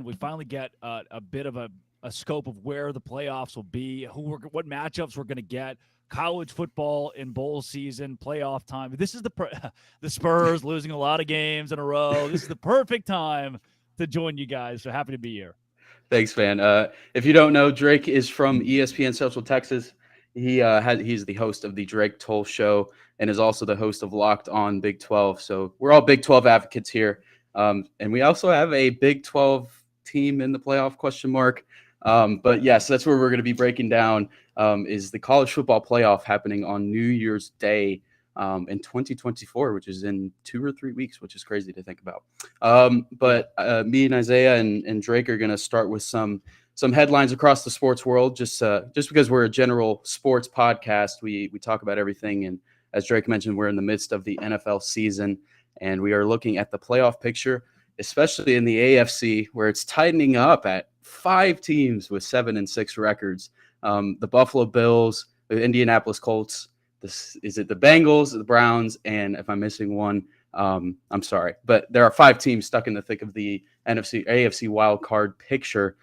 we finally get a bit of a scope of where the playoffs will be, what matchups we're going to get. College football in bowl season, playoff time. This is the Spurs losing a lot of games in a row. This is the perfect time to join you guys. So happy to be here. Thanks, man. If you don't know, Drake is from ESPN Central Texas. He's the host of the Drake Toll Show and is also the host of Locked On Big 12. So we're all Big 12 advocates here, and we also have a Big 12 team in the playoff question mark. But yes, that's where we're going to be breaking down is the college football playoff happening on New Year's Day in 2024, which is in 2 or 3 weeks, which is crazy to think about. But me and Isaiah and Drake are going to start with some headlines across the sports world, just because we're a general sports podcast. We talk about everything. And as Drake mentioned, we're in the midst of the NFL season, and we are looking at the playoff picture, especially in the AFC, where it's tightening up at 5 teams with 7-6 records. The Buffalo Bills, the Indianapolis Colts. Is it the Bengals, the Browns, and if I'm missing one, I'm sorry. But there are 5 teams stuck in the thick of the AFC wild card picture.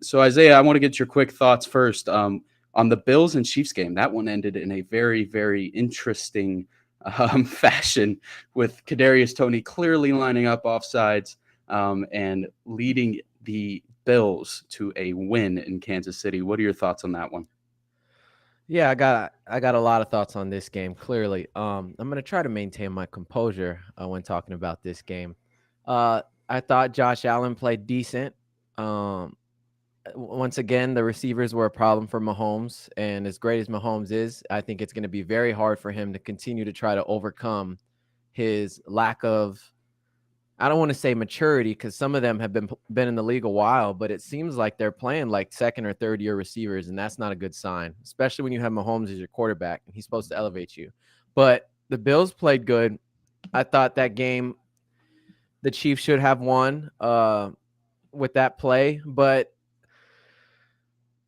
So Isaiah, I want to get your quick thoughts first on the Bills and Chiefs game. That one ended in a very, very interesting fashion, with Kadarius Toney clearly lining up offsides and leading the Bills to a win in Kansas City. What are your thoughts on that one? Yeah, I got a lot of thoughts on this game. Clearly, I'm gonna try to maintain my composure when talking about this game. I thought Josh Allen played decent. Once again, the receivers were a problem for Mahomes, and as great as Mahomes is, I think it's going to be very hard for him to continue to try to overcome his lack of, I don't want to say maturity, because some of them have been in the league a while, but it seems like they're playing like second or third year receivers, and that's not a good sign, especially when you have Mahomes as your quarterback and he's supposed to elevate you. But the Bills played good. I thought that game the Chiefs should have won with that play, but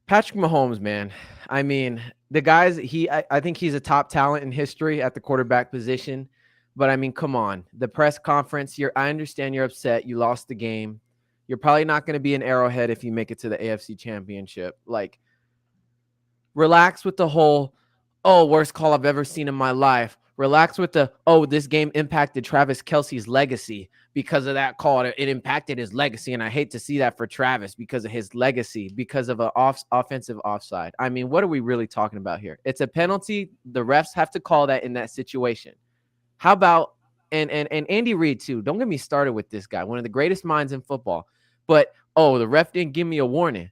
Patrick Mahomes, man. I mean, the guys, I think he's a top talent in history at the quarterback position. But I mean, come on. The press conference, I understand you're upset. You lost the game. You're probably not going to be an Arrowhead if you make it to the AFC Championship. Like, relax with the whole, oh, worst call I've ever seen in my life. Relax with the, oh, this game impacted Travis Kelce's legacy. Because of that call, it impacted his legacy, and I hate to see that for Travis because of his legacy, because of an offensive offside. I mean, what are we really talking about here? It's a penalty. The refs have to call that in that situation. How about and Andy Reid too? Don't get me started with this guy, one of the greatest minds in football. But the ref didn't give me a warning.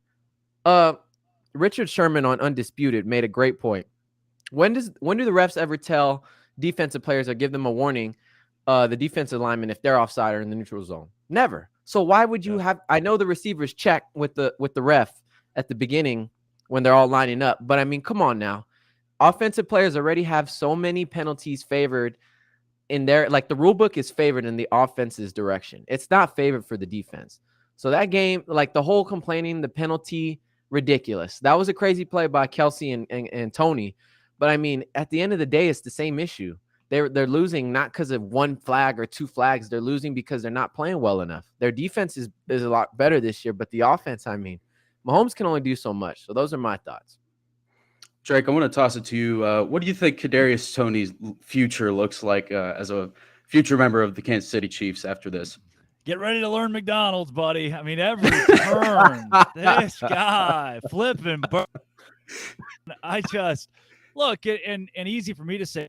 Richard Sherman on Undisputed made a great point. When do the refs ever tell defensive players or give them a warning? The defensive lineman, if they're offside or in the neutral zone, never. So why would you have? I know the receivers check with the ref at the beginning when they're all lining up, but I mean, come on now. Offensive players already have so many penalties favored in their, like, the rule book is favored in the offense's direction. It's not favored for the defense. So that game, like the whole complaining, the penalty, ridiculous. That was a crazy play by Kelce and Toney. But I mean, at the end of the day, it's the same issue. They're losing not because of one flag or 2 flags. They're losing because they're not playing well enough. Their defense is a lot better this year, but the offense, I mean, Mahomes can only do so much. So those are my thoughts. Drake, I want to toss it to you. What do you think Kadarius Toney's future looks like as a future member of the Kansas City Chiefs after this? Get ready to learn McDonald's, buddy. I mean, every turn, this guy flipping. I just look, and easy for me to say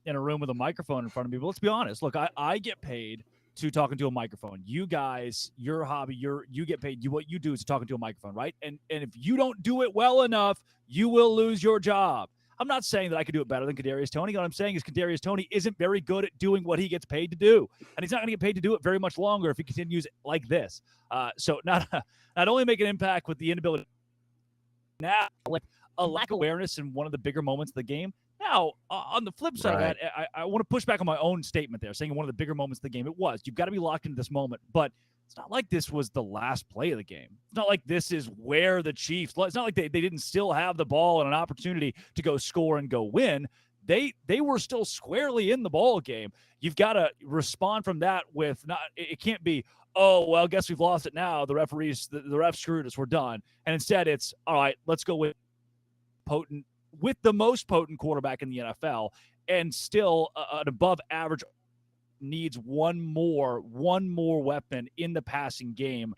in a room with a microphone in front of me. But let's be honest. Look, I get paid to talking to a microphone. You guys, your hobby, you get paid. What you do is talking to a microphone, right? And if you don't do it well enough, you will lose your job. I'm not saying that I could do it better than Kadarius Toney. What I'm saying is Kadarius Toney isn't very good at doing what he gets paid to do, and he's not going to get paid to do it very much longer if he continues like this. So not only make an impact with the inability now, like a lack of awareness in one of the bigger moments of the game. Now, on the flip side Right. of that, I want to push back on my own statement there, saying one of the bigger moments of the game. It was. You've got to be locked into this moment. But it's not like this was the last play of the game. It's not like this is where the Chiefs – it's not like they didn't still have the ball and an opportunity to go score and go win. They were still squarely in the ball game. You've got to respond from that with not – it can't be, oh, well, guess we've lost it now. The referees, the ref screwed us. We're done. And instead it's, all right, let's go with the most potent quarterback in the NFL, and still an above average needs one more weapon in the passing game.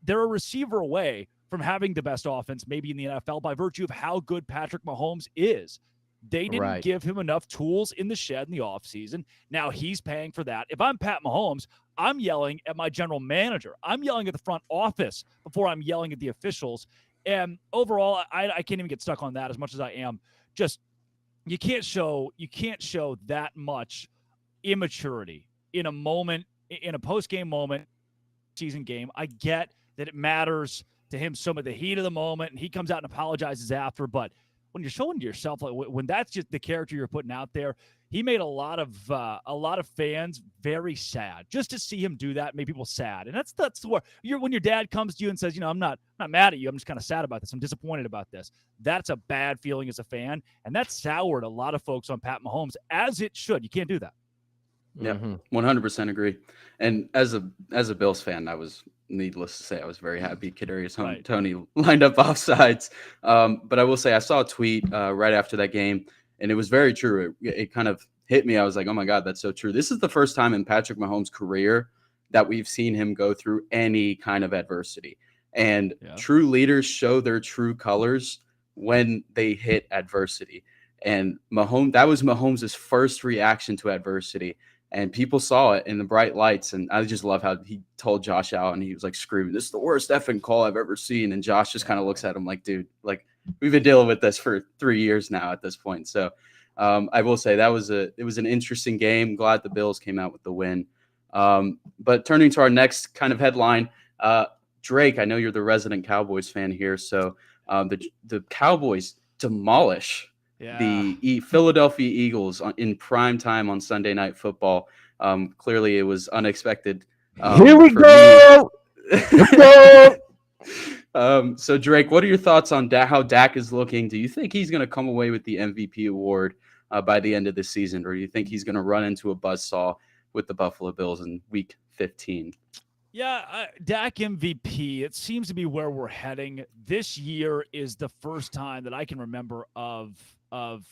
They're a receiver away from having the best offense maybe in the NFL by virtue of how good Patrick Mahomes is. They didn't give him enough tools in the shed in the offseason. Now he's paying for that. If I'm Pat Mahomes, I'm yelling at my general manager. I'm yelling at the front office before I'm yelling at the officials. And overall, I can't even get stuck on that as much as I am. Just you can't show that much immaturity in a moment, in a post-game moment, season game. I get that it matters to him some of the heat of the moment, and he comes out and apologizes after, but when you're showing to yourself, like when that's just the character you're putting out there, he made a lot of fans very sad. Just to see him do that made people sad, and that's where when your dad comes to you and says, I'm not mad at you, I'm just kind of sad about this, I'm disappointed about this. That's a bad feeling as a fan, and that soured a lot of folks on Pat Mahomes, as it should. You can't do that. Yeah, 100% agree. And as a Bills fan, needless to say, I was very happy Kadarius Toney lined up offsides. But I will say I saw a tweet right after that game, and it was very true. It kind of hit me. I was like, oh my God, that's so true. This is the first time in Patrick Mahomes' career that we've seen him go through any kind of adversity. And true leaders show their true colors when they hit adversity. And that was Mahomes' first reaction to adversity. And people saw it in the bright lights. And I just love how he told Josh Allen, he was like screaming, "This is the worst effing call I've ever seen." And Josh just kind of looks at him like, dude, like we've been dealing with this for 3 years now at this point. So I will say it was an interesting game. Glad the Bills came out with the win. But turning to our next kind of headline, Drake, I know you're the resident Cowboys fan here. So the Cowboys demolish the Philadelphia Eagles in prime time on Sunday Night Football. Clearly, it was unexpected. Here we go. So, Drake, what are your thoughts on how Dak is looking? Do you think he's going to come away with the MVP award by the end of the season, or do you think he's going to run into a buzzsaw with the Buffalo Bills in Week 15? Yeah, Dak MVP, it seems to be where we're heading. This year is the first time that I can remember of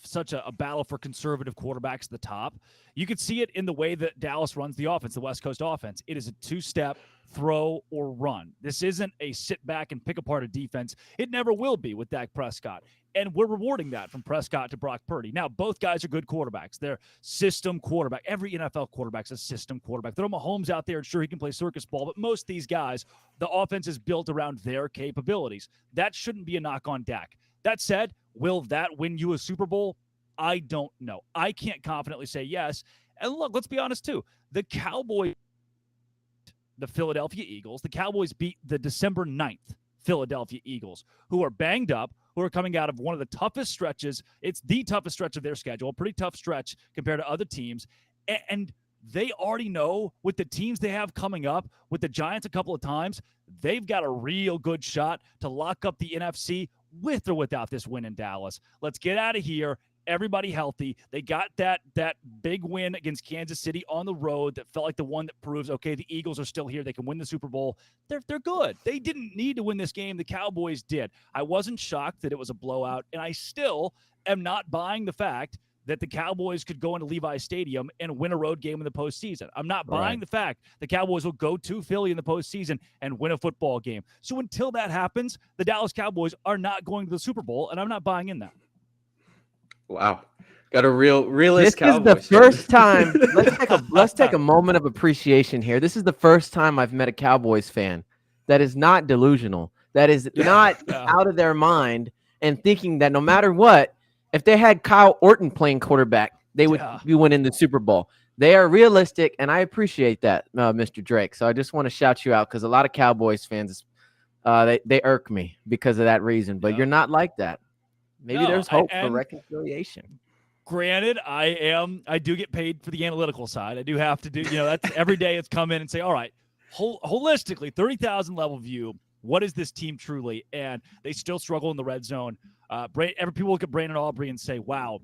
such a battle for conservative quarterbacks at the top. You could see it in the way that Dallas runs the offense, the West Coast offense. It is a two-step throw or run. This isn't a sit back and pick apart a defense. It never will be with Dak Prescott. And we're rewarding that from Prescott to Brock Purdy. Now, both guys are good quarterbacks. They're system quarterback. Every NFL quarterback's a system quarterback. Throw Mahomes out there and sure he can play circus ball, but most of these guys, the offense is built around their capabilities. That shouldn't be a knock on Dak. That said, will that win you a Super Bowl? I don't know. I can't confidently say yes. And look, let's be honest too. The Cowboys, the Philadelphia Eagles, the Cowboys beat the December 9th Philadelphia Eagles, who are banged up, who are coming out of one of the toughest stretches. It's the toughest stretch of their schedule, a pretty tough stretch compared to other teams. And they already know with the teams they have coming up, with the Giants a couple of times, they've got a real good shot to lock up the NFC with or without this win in Dallas. Let's get out of here. Everybody healthy. They got that big win against Kansas City on the road that felt like the one that proves, okay, the Eagles are still here. They can win the Super Bowl. They're good. They didn't need to win this game. The Cowboys did. I wasn't shocked that it was a blowout, and I still am not buying the fact that the Cowboys could go into Levi's Stadium and win a road game in the postseason. I'm not buying the fact the Cowboys will go to Philly in the postseason and win a football game. So until that happens, the Dallas Cowboys are not going to the Super Bowl, and I'm not buying in that. Wow. Got a realist Cowboys. This is the first time. Let's take a moment of appreciation here. This is the first time I've met a Cowboys fan that is not delusional, that is not out of their mind and thinking that no matter what, if they had Kyle Orton playing quarterback, they would be winning the Super Bowl. They are realistic, and I appreciate that, Mr. Drake. So I just want to shout you out because a lot of Cowboys fans, they irk me because of that reason. But you're not like that. Maybe there's hope for reconciliation. Granted, I do get paid for the analytical side. I do have to do, that's every day it's come in and say, all right, holistically, 30,000 level view, what is this team truly? And they still struggle in the red zone. People look at Brandon Aubrey and say, wow,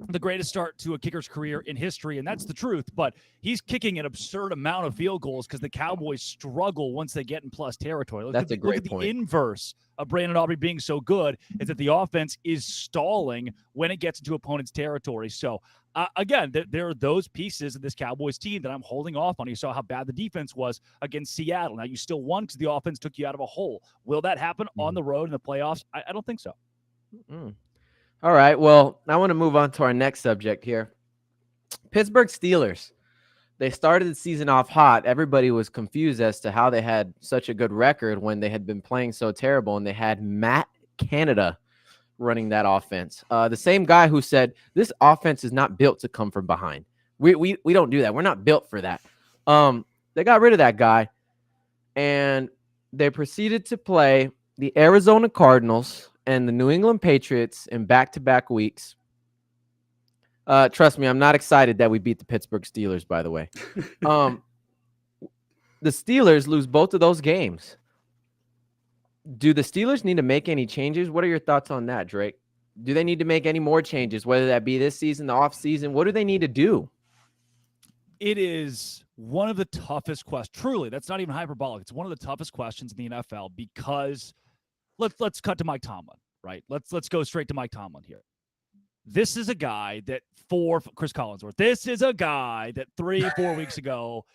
the greatest start to a kicker's career in history, and that's the truth. But he's kicking an absurd amount of field goals because the Cowboys struggle once they get in plus territory. That's a great look at point. the inverse of Brandon Aubrey being so good is that the offense is stalling when it gets into opponent's territory. So again, there are those pieces of this Cowboys team that I'm holding off on. You saw how bad the defense was against Seattle. Now you still won because the offense took you out of a hole. Will that happen on the road in the playoffs? I don't think so. All right. Well, I want to move on to our next subject here. Pittsburgh Steelers. They started the season off hot. Everybody was confused as to how they had such a good record when they had been playing so terrible, and they had Matt Canada running that offense. The same guy who said this offense is not built to come from behind. We don't do that. We're not built for that. They got rid of that guy, and they proceeded to play the Arizona Cardinals and the New England Patriots in back-to-back weeks. Trust me, I'm not excited that we beat the Pittsburgh Steelers, by the way. The Steelers lose both of those games. Do the Steelers need to make any changes? What are your thoughts on that, Drake? Do they need to make any more changes, whether that be this season, the offseason? What do they need to do? It is one of the toughest questions. Truly, that's not even hyperbolic. It's one of the toughest questions in the NFL because let's cut to Mike Tomlin, right? Let's go straight to Mike Tomlin here. This is a guy that Chris Collinsworth. This is a guy that 3-4 weeks ago,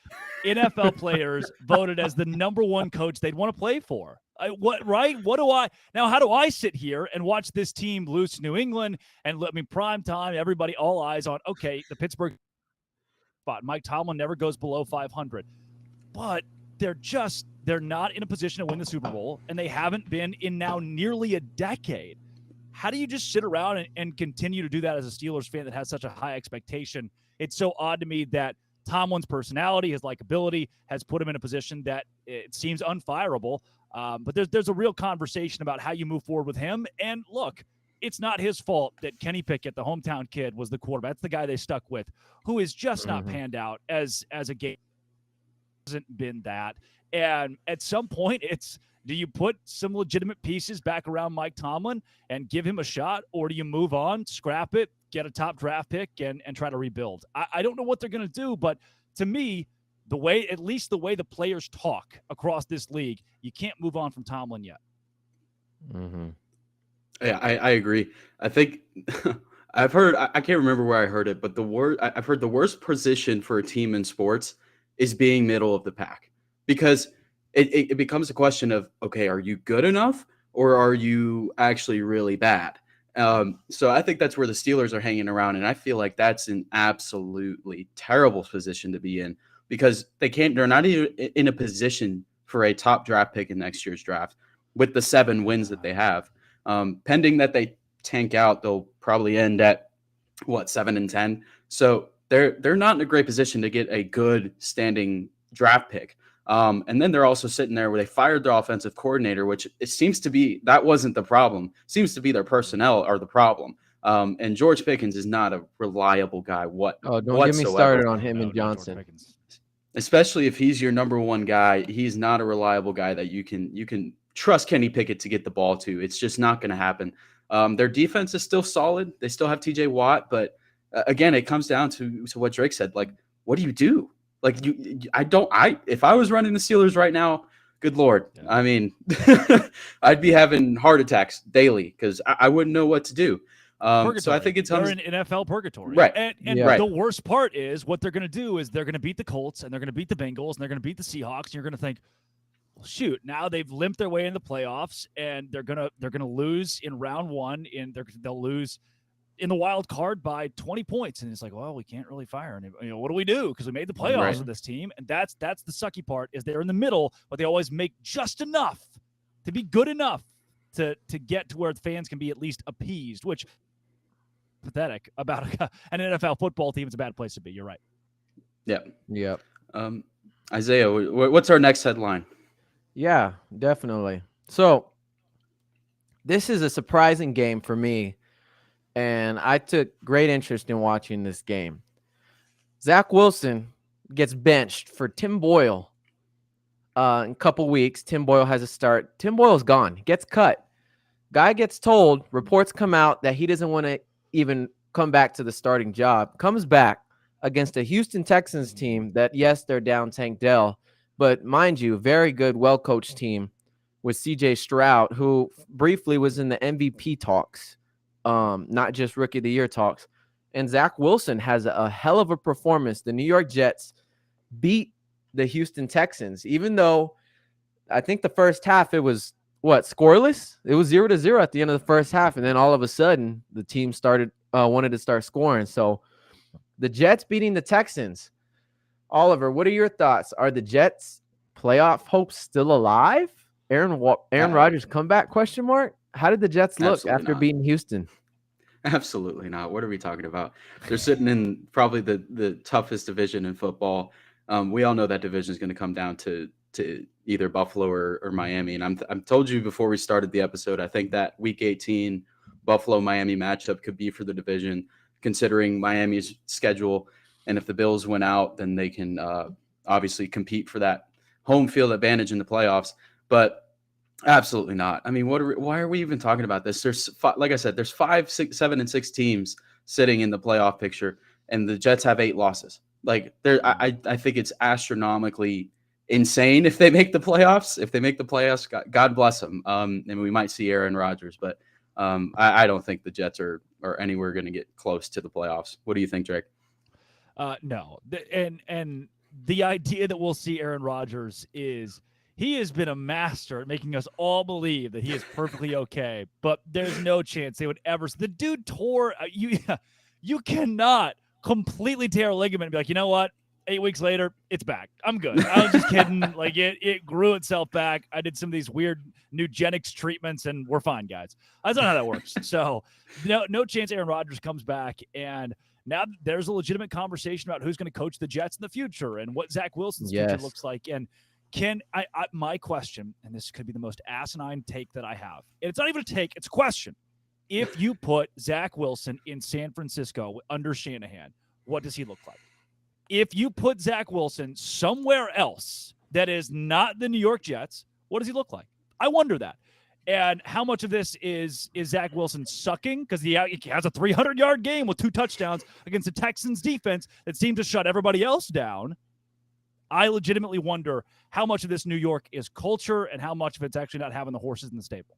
NFL players voted as the number one coach they'd want to play for. How do I sit here and watch this team lose to New England and prime time, everybody, all eyes on, okay, the Pittsburgh spot. Mike Tomlin never goes below 500, but they're not in a position to win the Super Bowl, and they haven't been in now nearly a decade. How do you just sit around and continue to do that as a Steelers fan that has such a high expectation? It's so odd to me that Tomlin's personality, his likability, has put him in a position that it seems unfireable. But there's a real conversation about how you move forward with him. And look, it's not his fault that Kenny Pickett, the hometown kid, was the quarterback. That's the guy they stuck with, who is just not panned out as a game. Hasn't been that. And at some point, do you put some legitimate pieces back around Mike Tomlin and give him a shot, or do you move on, scrap it, get a top draft pick, and try to rebuild? I don't know what they're going to do, but to me, at least the way the players talk across this league, you can't move on from Tomlin yet. Yeah, I agree. I think I've heard, I can't remember where I heard it, but I've heard the worst position for a team in sports is being middle of the pack, because it becomes a question of, okay, are you good enough or are you actually really bad? So I think that's where the Steelers are hanging around. And I feel like that's an absolutely terrible position to be in, because they're not even in a position for a top draft pick in next year's draft with the 7 wins that they have. Pending that they tank out, they'll probably end at 7-10. So they're not in a great position to get a good standing draft pick. And then they're also sitting there where they fired their offensive coordinator, which it seems to be, that wasn't the problem. It seems to be their personnel are the problem. And George Pickens is not a reliable guy. Don't get me started on him and Johnson. Especially if he's your number one guy, he's not a reliable guy that you can trust Kenny Pickett to get the ball to. It's just not going to happen. Their defense is still solid. They still have TJ Watt, but again, it comes down to what Drake said. Like, what do you do? Like, if I was running the Steelers right now, good Lord. Yeah. I mean, I'd be having heart attacks daily because I wouldn't know what to do. So I think they're in NFL purgatory. Right. And the worst part is what they're going to do is they're going to beat the Colts and they're going to beat the Bengals and they're going to beat the Seahawks. And you're going to think, well, shoot, now they've limped their way in the playoffs and they're going to lose in round 1 and they'll lose in the wild card by 20 points. And it's like, well, we can't really fire anybody. What do we do? Because we made the playoffs with this team. And that's the sucky part, is they're in the middle, but they always make just enough to be good enough to get to where the fans can be at least appeased, which pathetic about an NFL football team. It's a bad place to be. You're right. Yeah. Isaiah, what's our next headline? Yeah, definitely. So this is a surprising game for me, and I took great interest in watching this game. Zach Wilson gets benched for Tim Boyle in a couple weeks. Tim Boyle has a start. Tim Boyle's gone. Gets cut. Guy gets told, reports come out that he doesn't want to even come back to the starting job, comes back against a Houston Texans team that, yes, they're down Tank Dell, but mind you, very good, well-coached team with CJ Stroud, who briefly was in the MVP talks, not just Rookie of the Year talks. And Zach Wilson has a hell of a performance. The New York Jets beat the Houston Texans, even though I think the first half it was scoreless. It was 0-0 at the end of the first half, and then all of a sudden the team wanted to start scoring. So the Jets beating the Texans. Oliver, what are your thoughts? Are the Jets playoff hopes still alive? Aaron Rodgers comeback? Question mark. How did the Jets look after beating Houston? Absolutely not. What are we talking about? They're sitting in probably the toughest division in football. We all know that division is going to come down to either Buffalo or Miami. And I'm told you before we started the episode, I think that Week 18 Buffalo-Miami matchup could be for the division, considering Miami's schedule. And if the Bills win out, then they can obviously compete for that home field advantage in the playoffs. But absolutely not. I mean, why are we even talking about this? Like I said, there's 5, 6, 7, and 6 teams sitting in the playoff picture, and the Jets have 8 losses. Like I think it's astronomically insane if they make the playoffs. If they make the playoffs, God bless them. And we might see Aaron Rodgers, but I don't think the Jets are anywhere going to get close to the playoffs. What do you think, Drake? No, and the idea that we'll see Aaron Rodgers is he has been a master at making us all believe that he is perfectly okay, but there's no chance they would ever. The dude tore you cannot completely tear a ligament and be like, you know what? 8 weeks later, it's back. I'm good. I was just kidding. Like it grew itself back. I did some of these weird eugenics treatments, and we're fine, guys. That's not how that works. So no chance Aaron Rodgers comes back. And now there's a legitimate conversation about who's going to coach the Jets in the future and what Zach Wilson's future looks like. And my question, and this could be the most asinine take that I have, and it's not even a take, it's a question. If you put Zach Wilson in San Francisco under Shanahan, what does he look like? If you put Zach Wilson somewhere else that is not the New York Jets, what does he look like? I wonder that. And how much of this is Zach Wilson sucking because he has a 300-yard game with 2 touchdowns against the Texans defense that seemed to shut everybody else down? I legitimately wonder how much of this New York is culture and how much of it's actually not having the horses in the stable.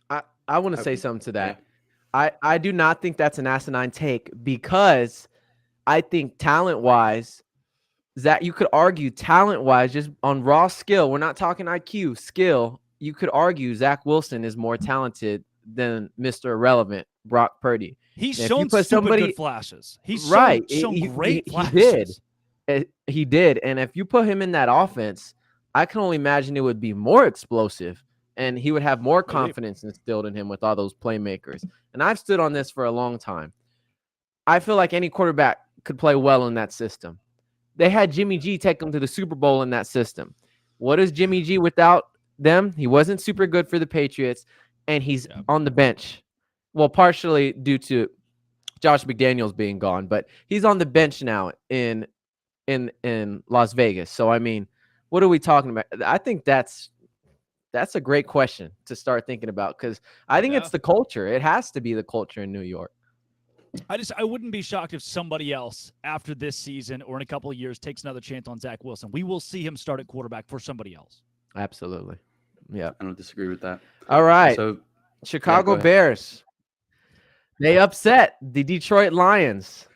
I want to say something to that. I do not think that's an asinine take because I think talent-wise, Zach, you could argue talent-wise, just on raw skill, we're not talking IQ, skill, you could argue Zach Wilson is more talented than Mr. Irrelevant, Brock Purdy. He's shown good flashes. He's shown great flashes. He did. And if you put him in that offense, I can only imagine it would be more explosive and he would have more confidence instilled in him with all those playmakers. And I've stood on this for a long time. I feel like any quarterback could play well in that system. They had Jimmy G take them to the Super Bowl in that system. What is Jimmy G without them? He wasn't super good for the Patriots, and he's on the bench. Well, partially due to Josh McDaniels being gone, but he's on the bench now in Las Vegas. So, I mean, what are we talking about? I think that's a great question to start thinking about because I think it's the culture. It has to be the culture in New York. I wouldn't be shocked if somebody else after this season or in a couple of years takes another chance on Zach Wilson. We will see him start at quarterback for somebody else. Absolutely. Yeah. I don't disagree with that. All right. So Chicago Bears. They upset the Detroit Lions.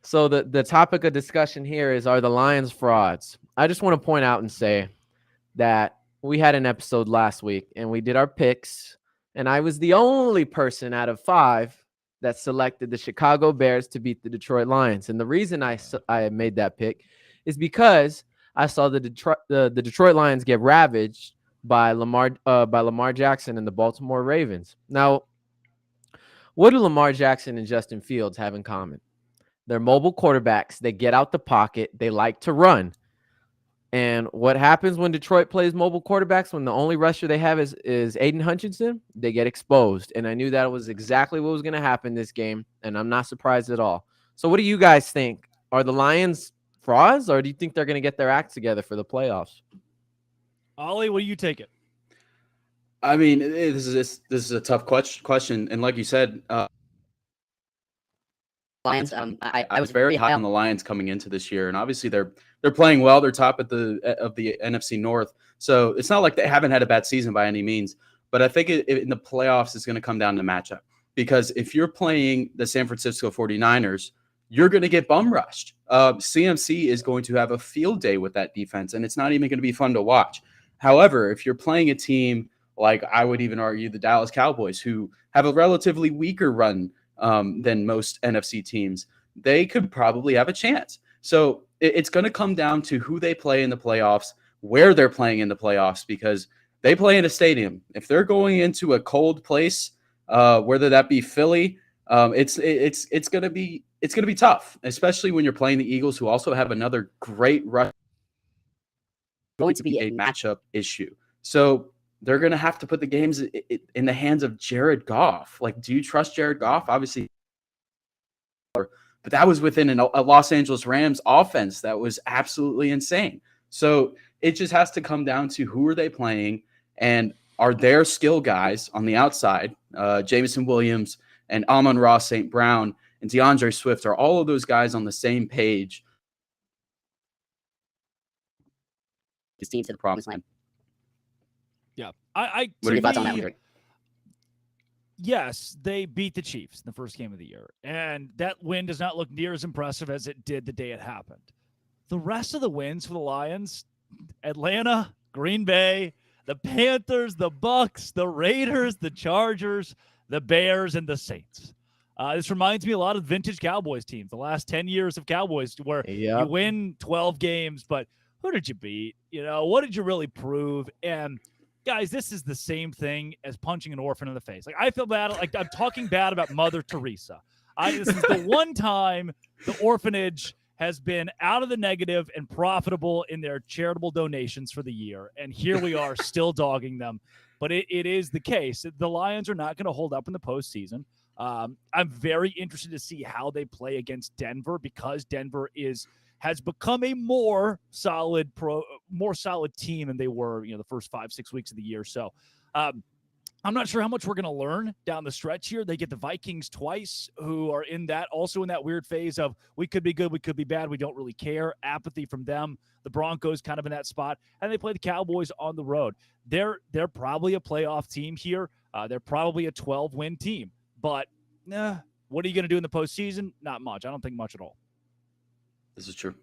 So the topic of discussion here is, are the Lions frauds? I just want to point out and say that we had an episode last week and we did our picks, and I was the only person out of 5 that selected the Chicago Bears to beat the Detroit Lions. And the reason I made that pick is because I saw the Detroit Lions get ravaged by Lamar Jackson and the Baltimore Ravens. Now, what do Lamar Jackson and Justin Fields have in common? They're mobile quarterbacks. They get out the pocket. They like to run. And what happens when Detroit plays mobile quarterbacks, when the only rusher they have is Aiden Hutchinson? They get exposed. And I knew that was exactly what was going to happen this game, and I'm not surprised at all. So what do you guys think? Are the Lions frauds, or do you think they're going to get their act together for the playoffs? Ollie, what do you take it? I mean, this is a tough question. And like you said, Lions. I was very high on the Lions coming into this year, and obviously they're playing well. They're top of the NFC North, so it's not like they haven't had a bad season by any means. But I think in the playoffs, it's going to come down to matchup, because if you're playing the San Francisco 49ers, you're going to get bum rushed. CMC is going to have a field day with that defense, and it's not even going to be fun to watch. However, if you're playing a team like, I would even argue, the Dallas Cowboys, who have a relatively weaker run than most NFC teams, they could probably have a chance. So it's going to come down to who they play in the playoffs, where they're playing in the playoffs, because they play in a stadium. If they're going into a cold place, whether that be Philly, it's going to be tough, especially when you're playing the Eagles, who also have another great rush. Going to be a matchup issue. So they're going to have to put the games in the hands of Jared Goff. Like, do you trust Jared Goff? Obviously, but that was within a Los Angeles Rams offense that was absolutely insane. So it just has to come down to who are they playing, and are their skill guys on the outside, Jameson Williams and Amon-Ra St. Brown and DeAndre Swift, are all of those guys on the same page? This team to the promised land. Yeah. What are your thoughts on that, Drake? Yes, they beat the Chiefs in the first game of the year, and that win does not look near as impressive as it did the day it happened. The rest of the wins for the Lions, Atlanta, Green Bay, the Panthers, the Bucks, the Raiders, the Chargers, the Bears, and the Saints. This reminds me a lot of vintage Cowboys teams, the last 10 years of Cowboys, where you win 12 games, but who did you beat? What did you really prove? And guys, this is the same thing as punching an orphan in the face. Like, I feel bad. Like, I'm talking bad about Mother Teresa. This is the one time the orphanage has been out of the negative and profitable in their charitable donations for the year. And here we are still dogging them. But it is the case. The Lions are not going to hold up in the postseason. I'm very interested to see how they play against Denver, because Denver has become a more solid team than they were, the first 5-6 weeks of the year. So I'm not sure how much we're going to learn down the stretch here. They get the Vikings twice, who are also in that weird phase of, we could be good, we could be bad, we don't really care. Apathy from them. The Broncos kind of in that spot, and they play the Cowboys on the road. They're probably a playoff team here. They're probably a 12-win team, but what are you going to do in the postseason? Not much. I don't think much at all. This is true.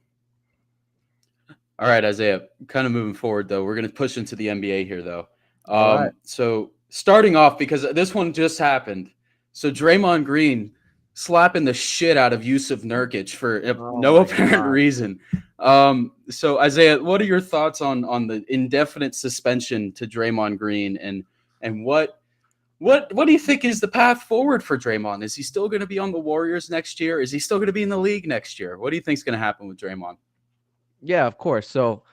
All right, Isaiah, kind of moving forward, though. We're going to push into the NBA here, though. Right. So starting off, because this one just happened. So Draymond Green slapping the shit out of Yusuf Nurkic for no apparent reason. So, Isaiah, what are your thoughts on the indefinite suspension to Draymond Green, and what do you think is the path forward for Draymond? Is he still going to be on the Warriors next year? Is he still going to be in the league next year? What do you think is going to happen with Draymond? Yeah, of course. So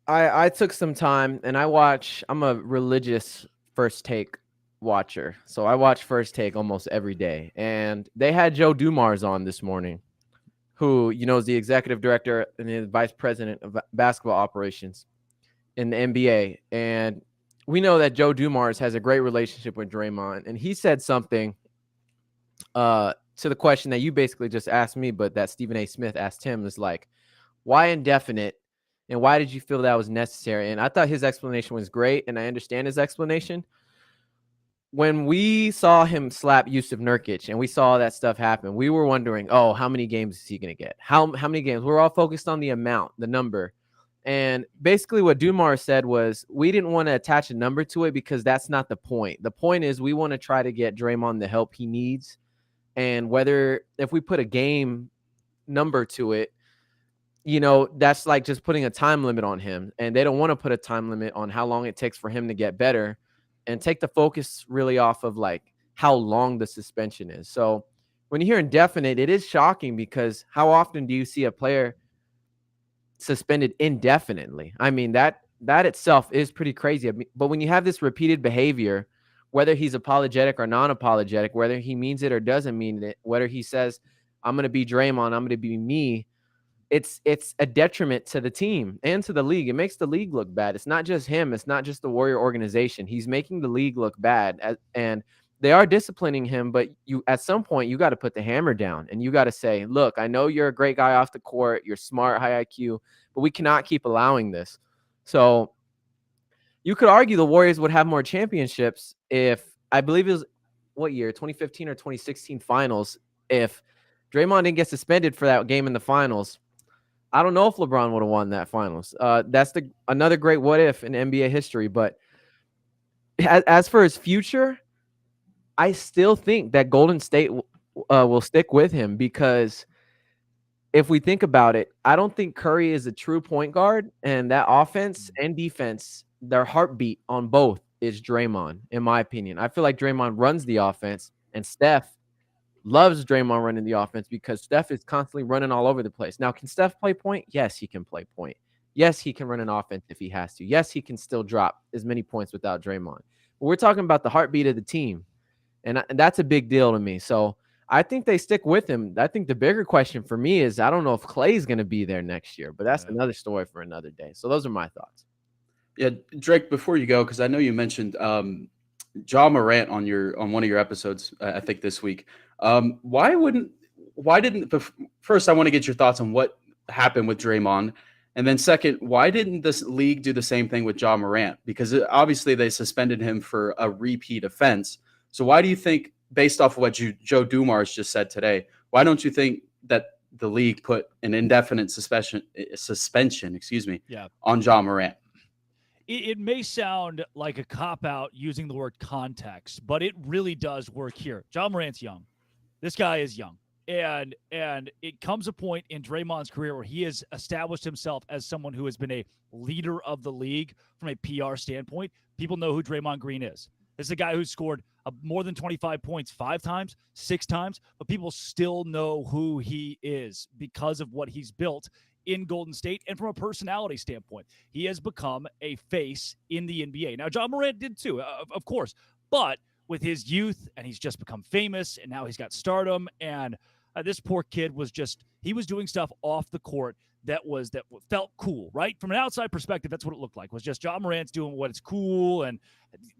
I took some time and I'm a religious First Take watcher. So I watch First Take almost every day. And they had Joe Dumars on this morning, who, is the executive director and the vice president of basketball operations in the NBA. And we know that Joe Dumars has a great relationship with Draymond. And he said something to the question that you basically just asked me, but that Stephen A. Smith asked him, is like, why indefinite? And why did you feel that was necessary? And I thought his explanation was great, and I understand his explanation. When we saw him slap Yusuf Nurkic and we saw that stuff happen, we were wondering, how many games is he going to get? How many games? We're all focused on the amount, the number. And basically what Dumars said was, we didn't want to attach a number to it because that's not the point. The point is we want to try to get Draymond the help he needs. And if we put a game number to it, that's like just putting a time limit on him. And they don't want to put a time limit on how long it takes for him to get better, and take the focus really off of like how long the suspension is. So when you hear indefinite, it is shocking, because how often do you see a player suspended indefinitely? I mean, that itself is pretty crazy. But when you have this repeated behavior, whether he's apologetic or non-apologetic, whether he means it or doesn't mean it, whether he says, I'm going to be Draymond, I'm going to be me, it's a detriment to the team and to the league. It makes the league look bad. It's not just him. It's not just the Warrior organization. He's making the league look bad. And they are disciplining him, but you at some point you got to put the hammer down and you got to say, look, I know you're a great guy off the court, you're smart, high IQ, but we cannot keep allowing this. So you could argue the Warriors would have more championships if, I believe it was what year, 2015 or 2016 finals, if Draymond didn't get suspended for that game in the finals. I don't know if LeBron would have won that finals. That's another great what if in NBA history. But as for his future, I still think that Golden State will stick with him, because if we think about it, I don't think Curry is a true point guard, and that offense and defense, their heartbeat on both is Draymond, in my opinion. I feel like Draymond runs the offense, and Steph loves Draymond running the offense because Steph is constantly running all over the place. Now, can Steph play point? Yes, he can play point. Yes, he can run an offense if he has to. Yes, he can still drop as many points without Draymond. But we're talking about the heartbeat of the team, and that's a big deal to me. So I think they stick with him. I think the bigger question for me is I don't know if Clay's going to be there next year, but that's another story for another day. So those are my thoughts. Yeah, Drake, before you go, because I know you mentioned Ja Morant on one of your episodes, I think this week. First, I want to get your thoughts on what happened with Draymond. And then second, why didn't this league do the same thing with Ja Morant? Because obviously they suspended him for a repeat offense. So why do you think, based off of what Joe Dumars just said today, why don't you think that the league put an indefinite suspension, on Ja Morant? It may sound like a cop-out using the word context, but it really does work here. Ja Morant's young. This guy is young. And it comes a point in Draymond's career where he has established himself as someone who has been a leader of the league from a PR standpoint. People know who Draymond Green is. This is a guy who's scored more than 25 points 5 times, 6 times, but people still know who he is because of what he's built in Golden State, and from a personality standpoint, he has become a face in the NBA. Now, Ja Morant did too, of course, but with his youth, and he's just become famous, and now he's got stardom, and this poor kid he was doing stuff off the court that felt cool, right? From an outside perspective, that's what it looked like, was just Ja Morant's doing what is cool, and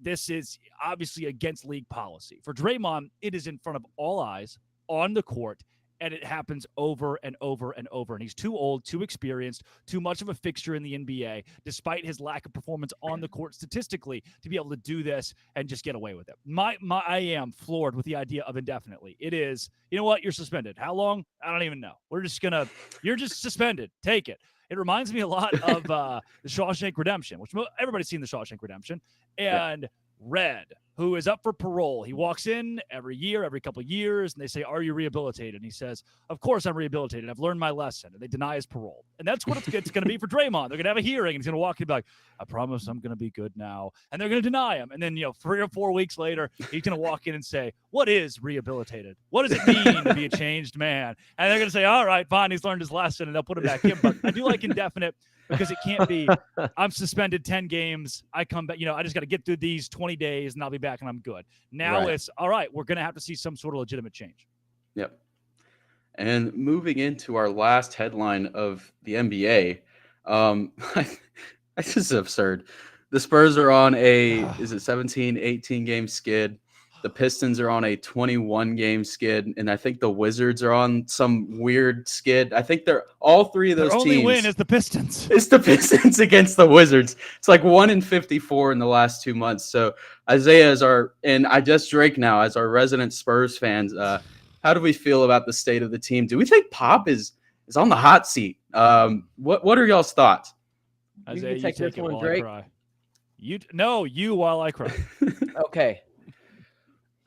this is obviously against league policy. For Draymond, it is in front of all eyes, on the court, and it happens over and over and over. And he's too old, too experienced, too much of a fixture in the NBA, despite his lack of performance on the court statistically, to be able to do this and just get away with it. I am floored with the idea of indefinitely. It is, you know what? You're suspended. How long? I don't even know. You're just suspended. Take it. It reminds me a lot of the Shawshank Redemption, which everybody's seen the Shawshank Redemption. And Red, who is up for parole. He walks in every couple of years, and they say, "Are you rehabilitated?" And he says, "Of course I'm rehabilitated. I've learned my lesson." And they deny his parole. And that's what it's going to be for Draymond. They're going to have a hearing, and he's going to walk in and be like, "I promise I'm going to be good now." And they're going to deny him. And then, 3 or 4 weeks later, he's going to walk in and say, "What is rehabilitated? What does it mean to be a changed man?" And they're going to say, "All right, fine, he's learned his lesson," and they'll put him back in. But I do like indefinite, because it can't be, I'm suspended 10 games. I come back, I just got to get through these 20 days and I'll be back and I'm good. Now It's all right. We're going to have to see some sort of legitimate change. Yep. And moving into our last headline of the NBA, this is absurd. The Spurs are on is it 17, 18 game skid. The Pistons are on a 21-game skid, and I think the Wizards are on some weird skid. I think they're all 3 of those teams. Their only win is the Pistons. It's the Pistons against the Wizards. It's like 1-54 in the last 2 months. So Isaiah Drake now as our resident Spurs fans. How do we feel about the state of the team? Do we think Pop is on the hot seat? What are y'all's thoughts? Isaiah, you take this one, Drake. You while I cry. Okay.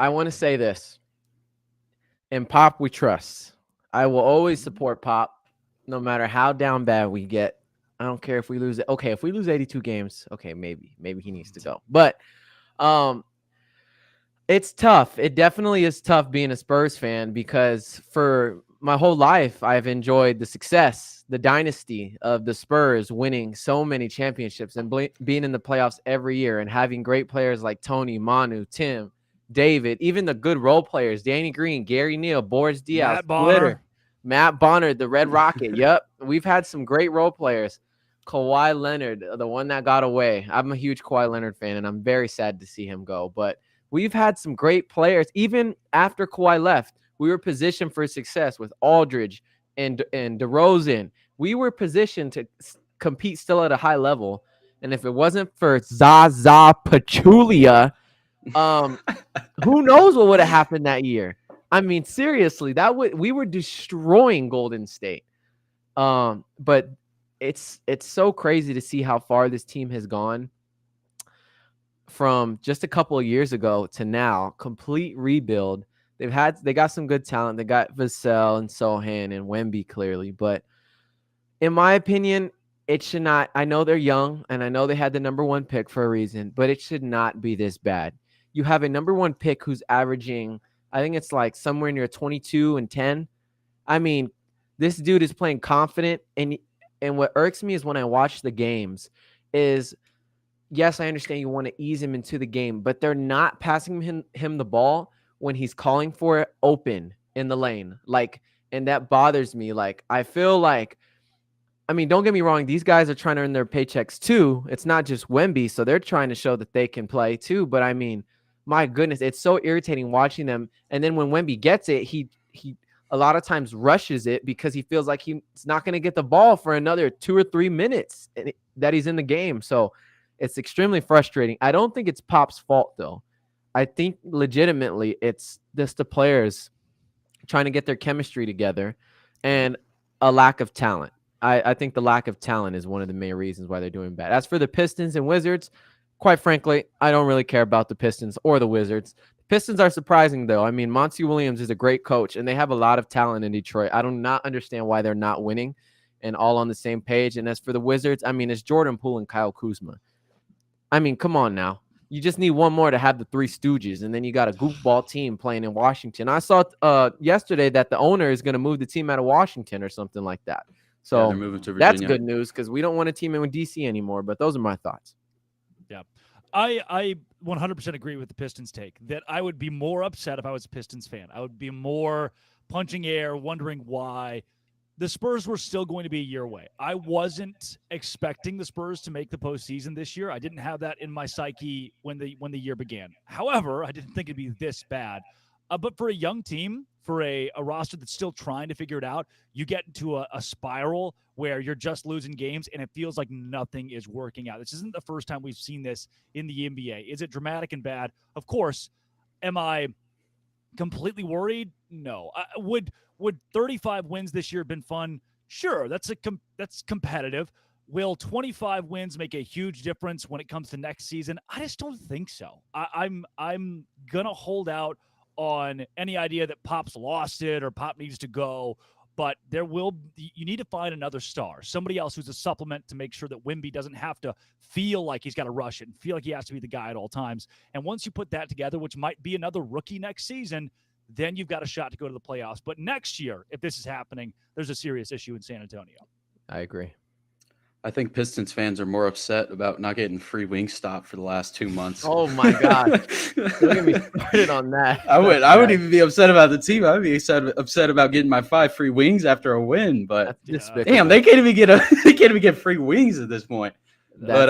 I want to say this. In Pop, we trust. I will always support Pop, no matter how down bad we get. I don't care if we lose it. Okay, if we lose 82 games, okay, maybe he needs to go. But it's tough. It definitely is tough being a Spurs fan, because for my whole life, I've enjoyed the success, the dynasty of the Spurs winning so many championships and being in the playoffs every year and having great players like Tony, Manu, Tim, David, even the good role players, Danny Green, Gary Neal, Boris Diaw, Matt Bonner, the Red Rocket. Yep. We've had some great role players. Kawhi Leonard, the one that got away. I'm a huge Kawhi Leonard fan, and I'm very sad to see him go. But We've had some great players. Even after Kawhi left, we were positioned for success with Aldridge and DeRozan. We were positioned to compete still at a high level. And if it wasn't for Zaza Pachulia, who knows what would have happened that year? I mean, seriously, we were destroying Golden State. But it's so crazy to see how far this team has gone from just a couple of years ago to now. Complete rebuild. They got some good talent. They got Vassell and Sohan and Wemby clearly, but in my opinion, it should not. I know they're young and I know they had the number 1 pick for a reason, but it should not be this bad. You have a number 1 pick who's averaging, I think it's like somewhere near 22 and 10. I mean, this dude is playing confident, and what irks me is when I watch the games is, yes, I understand you want to ease him into the game, but they're not passing him the ball when he's calling for it open in the lane. Like, and that bothers me. Like, I feel like, I mean, don't get me wrong, these guys are trying to earn their paychecks too. It's not just Wemby, so they're trying to show that they can play too. But I mean, my goodness, it's so irritating watching them. And then when Wemby gets it, he a lot of times rushes it because he feels like he's not going to get the ball for another 2 or 3 minutes that he's in the game. So it's extremely frustrating. I don't think it's Pop's fault, though. I think legitimately it's just the players trying to get their chemistry together and a lack of talent. I think the lack of talent is one of the main reasons why they're doing bad. As for the Pistons and Wizards, quite frankly, I don't really care about the Pistons or the Wizards. The Pistons are surprising, though. I mean, Monty Williams is a great coach, and they have a lot of talent in Detroit. I do not understand why they're not winning and all on the same page. And as for the Wizards, I mean, it's Jordan Poole and Kyle Kuzma. I mean, come on now. You just need one more to have the Three Stooges, and then you got a goofball team playing in Washington. I saw yesterday that the owner is going to move the team out of Washington or something like that. So they're moving to Virginia. That's good news because we don't want a team in DC anymore. But those are my thoughts. Yeah, I 100% agree with the Pistons take that I would be more upset if I was a Pistons fan. I would be more punching air, wondering why. The Spurs were still going to be a year away. I wasn't expecting the Spurs to make the postseason this year. I didn't have that in my psyche when the year began. However, I didn't think it'd be this bad. But for a young team, for a roster that's still trying to figure it out, you get into a spiral where you're just losing games and it feels like nothing is working out. This isn't the first time we've seen this in the NBA. Is it dramatic and bad? Of course. Am I completely worried? No. Would 35 wins this year have been fun? Sure, that's competitive. Will 25 wins make a huge difference when it comes to next season? I just don't think so. I'm gonna hold out on any idea that Pop's lost it or Pop needs to go, but you need to find another star, somebody else who's a supplement to make sure that Wemby doesn't have to feel like he's got to rush it and feel like he has to be the guy at all times. And once you put that together, which might be another rookie next season, then you've got a shot to go to the playoffs. But next year, if this is happening, there's a serious issue in San Antonio. I agree. I think Pistons fans are more upset about not getting free Wingstop for the last 2 months. Oh my God! Don't get me started on that. I wouldn't even be upset about the team. I would be upset about getting my 5 free wings after a win. But damn, they can't even get free wings at this point. But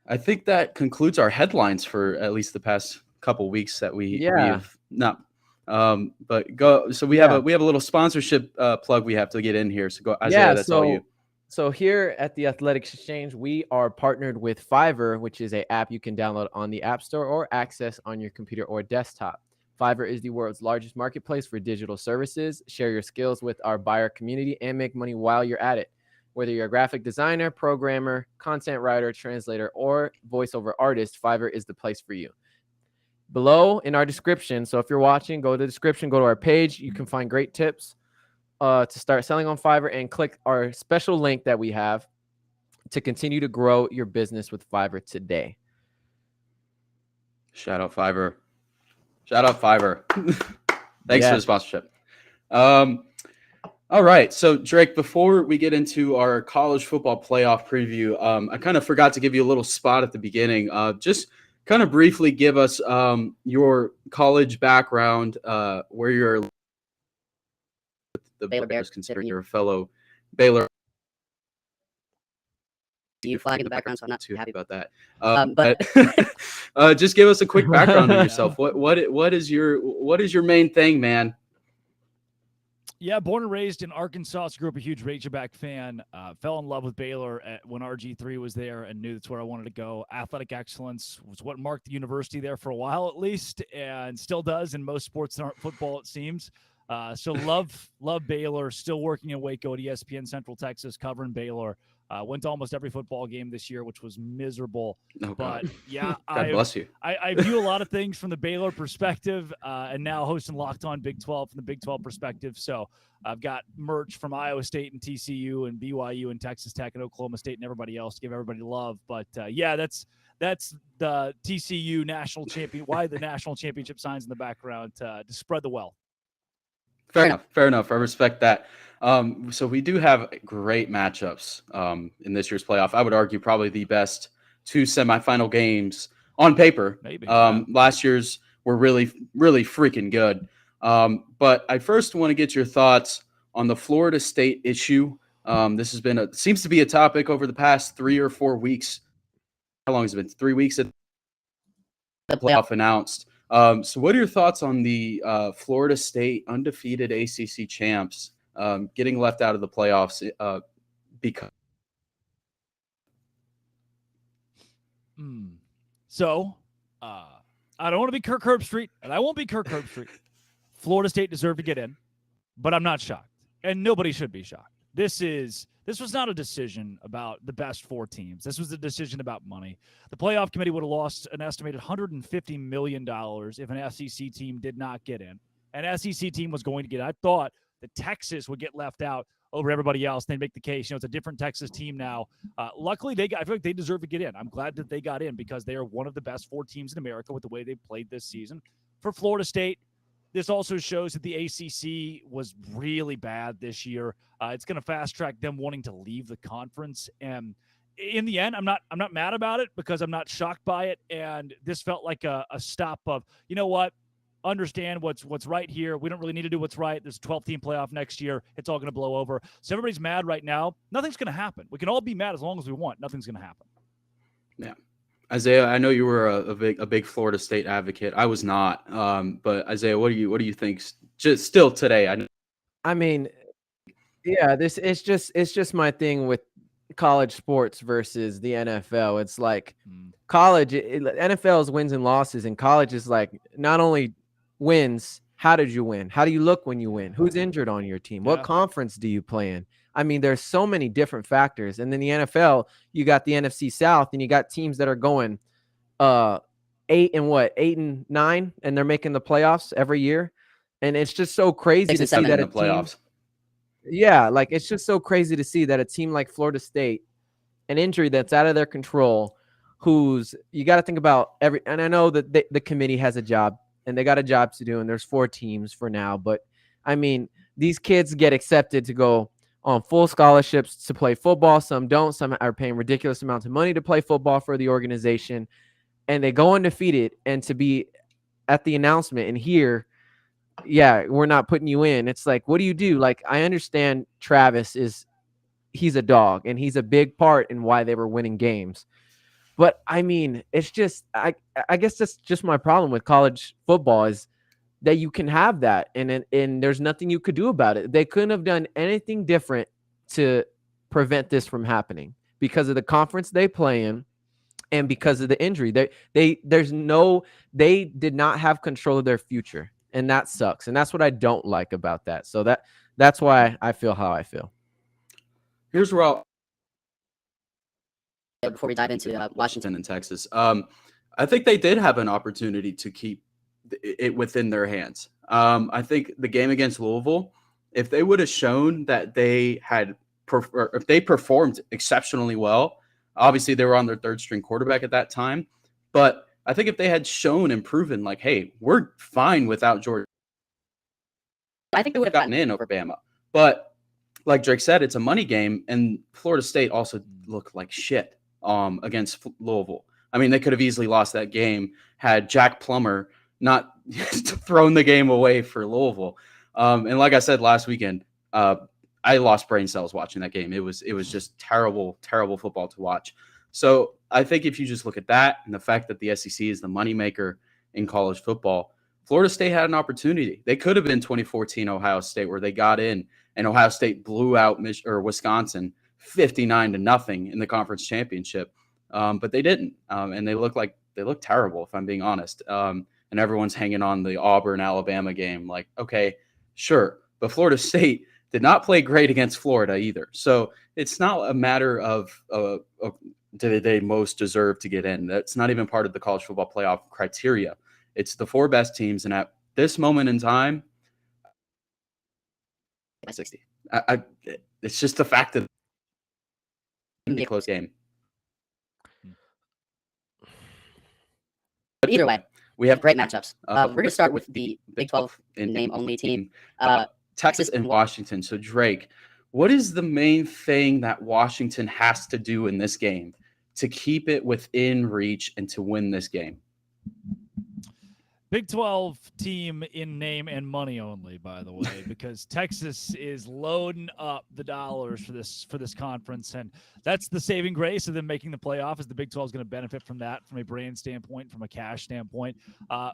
I think that concludes our headlines for at least the past couple weeks that we have not. But go. So we have a little sponsorship plug we have to get in here. So go, Isaiah. That's all you. So here at the Athletics Exchange, we are partnered with Fiverr, which is an app you can download on the App Store or access on your computer or desktop. Fiverr is the world's largest marketplace for digital services. Share your skills with our buyer community and make money while you're at it. Whether you're a graphic designer, programmer, content writer, translator, or voiceover artist, Fiverr is the place for you. Below in our description, so if you're watching, go to the description, go to our page. You can find great tips to start selling on Fiverr and click our special link that we have to continue to grow your business with Fiverr today. Shout out Fiverr. Thanks for the sponsorship. All right. So Drake, before we get into our college football playoff preview, I kind of forgot to give you a little spot at the beginning. Just kind of briefly give us your college background, where you're the Baylor Bears, considering you're a fellow Baylor TU flag in the background, so I'm not too happy. about that. But Just give us a quick background on Yeah. yourself. What is your main thing, man? Yeah, born and raised in Arkansas. Grew up a huge Razorback fan. Fell in love with Baylor when RG3 was there and knew that's where I wanted to go. Athletic excellence was what marked the university there for a while at least, and still does in most sports that aren't football, it seems. So love Baylor. Still working in Waco at ESPN Central Texas, covering Baylor. Went to almost every football game this year, which was miserable. Oh, But God. yeah, God bless you. I view a lot of things from the Baylor perspective, and now hosting Locked On Big 12 from the Big 12 perspective. So I've got merch from Iowa State and TCU and BYU and Texas Tech and Oklahoma State and everybody else to give everybody love. But yeah, that's the TCU national champion. Why the national championship signs in the background to spread the wealth. Fair enough. I respect that. So we do have great matchups in this year's playoff. I would argue probably the best two semifinal games on paper. Maybe. Last year's were really, really freaking good. But I first want to get your thoughts on the Florida State issue. This has been seems to be a topic over the past 3 or 4 weeks. How long has it been? 3 weeks since the playoff announced. So what are your thoughts on the Florida State undefeated ACC champs getting left out of the playoffs because? So I don't want to be Kirk Herbstreit, and I won't be Kirk Herbstreit. Florida State deserved to get in, but I'm not shocked, and nobody should be shocked. This was not a decision about the best 4 teams. This was a decision about money. The playoff committee would have lost an estimated $150 million if an SEC team did not get in. An SEC team was going to get in. I thought that Texas would get left out over everybody else. They'd make the case. It's a different Texas team now. Luckily, I feel like they deserve to get in. I'm glad that they got in because they are one of the best 4 teams in America with the way they played this season. For Florida State, this also shows that the ACC was really bad this year. It's going to fast track them wanting to leave the conference. And in the end, I'm not mad about it because I'm not shocked by it. And this felt like a stop of, you know what? Understand what's right here. We don't really need to do what's right. There's a 12-team playoff next year. It's all going to blow over. So everybody's mad right now. Nothing's going to happen. We can all be mad as long as we want. Nothing's going to happen. Yeah. Isaiah, I know you were a big Florida State advocate. I was not. But Isaiah, what do you think? Just still today, I mean, yeah, it's just my thing with college sports versus the NFL. It's like college, NFL is wins and losses, and college is like not only wins. How did you win? How do you look when you win? Who's injured on your team? What conference do you play in? I mean, there's so many different factors. And then the NFL, you got the NFC South, and you got teams that are going 8 and 9, and they're making the playoffs every year. And it's just so crazy to see that in the playoffs. Yeah, like it's just so crazy to see that a team like Florida State, an injury that's out of their control, you got to think about and I know that the committee has a job and they got a job to do, and there's 4 teams for now. But I mean, these kids get accepted to go on full scholarships to play football. Some don't. Some are paying ridiculous amounts of money to play football for the organization, and they go undefeated. And to be at the announcement and hear, yeah, we're not putting you in. It's like, what do you do? Like, I understand Travis he's a dog, and he's a big part in why they were winning games. But I mean, it's just, I guess that's just my problem with college football is that you can have that, and there's nothing you could do about it. They couldn't have done anything different to prevent this from happening because of the conference they play in and because of the injury. They did not have control of their future, and that sucks. And that's what I don't like about that. So that's why I feel how I feel. Here's where before we dive into Washington and Texas, I think they did have an opportunity to keep it within their hands. I think the game against Louisville, if they would have shown that they had, if they performed exceptionally well, obviously they were on their 3rd string quarterback at that time, but I think if they had shown and proven like, hey, we're fine without Georgia, I think they would have gotten in over Bama. But like Drake said, it's a money game, and Florida State also looked like shit against Louisville. I mean, they could have easily lost that game had Jack Plummer not thrown the game away for Louisville. And like I said last weekend, I I lost brain cells watching that game. It was just terrible, terrible football to watch. So I think if you just look at that and the fact that the SEC is the moneymaker in college football, Florida State had an opportunity. They could have been 2014 Ohio State, where they got in and Ohio State blew out Wisconsin 59-0 in the conference championship, but they didn't, and they look terrible, if I'm being honest. And everyone's hanging on the Auburn-Alabama game. Like, okay, sure, but Florida State did not play great against Florida either. So it's not a matter of do they most deserve to get in. That's not even part of the college football playoff criteria. It's the 4 best teams, and at this moment in time, 60. It's just the fact that it's a close game. But either way, We have great matchups. We're going to start with the Big 12 in name only team, Texas and Washington. So Drake, what is the main thing that Washington has to do in this game to keep it within reach and to win this game? Big 12 team in name and money only, by the way, because Texas is loading up the dollars for this conference, and that's the saving grace of them making the playoff. Is the Big 12 is going to benefit from that, from a brand standpoint, from a cash standpoint.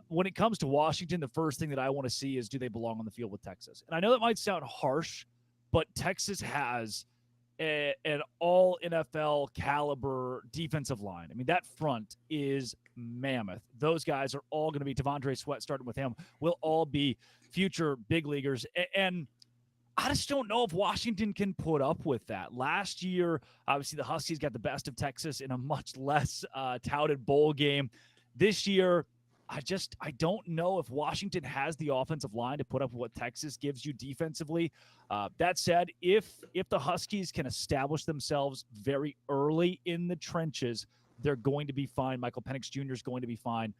When it comes to Washington, the first thing that I want to see is, do they belong on the field with Texas? And I know that might sound harsh, but Texas has an all NFL caliber defensive line. I mean, that front is mammoth. Those guys are all going to be, Devondre Sweat starting with him, will all be future big leaguers. And I just don't know if Washington can put up with that. Last year, obviously the Huskies got the best of Texas in a much less touted bowl game. This year, I don't know if Washington has the offensive line to put up with what Texas gives you defensively. That said, if the Huskies can establish themselves very early in the trenches, they're going to be fine. Michael Penix Jr. is going to be fine.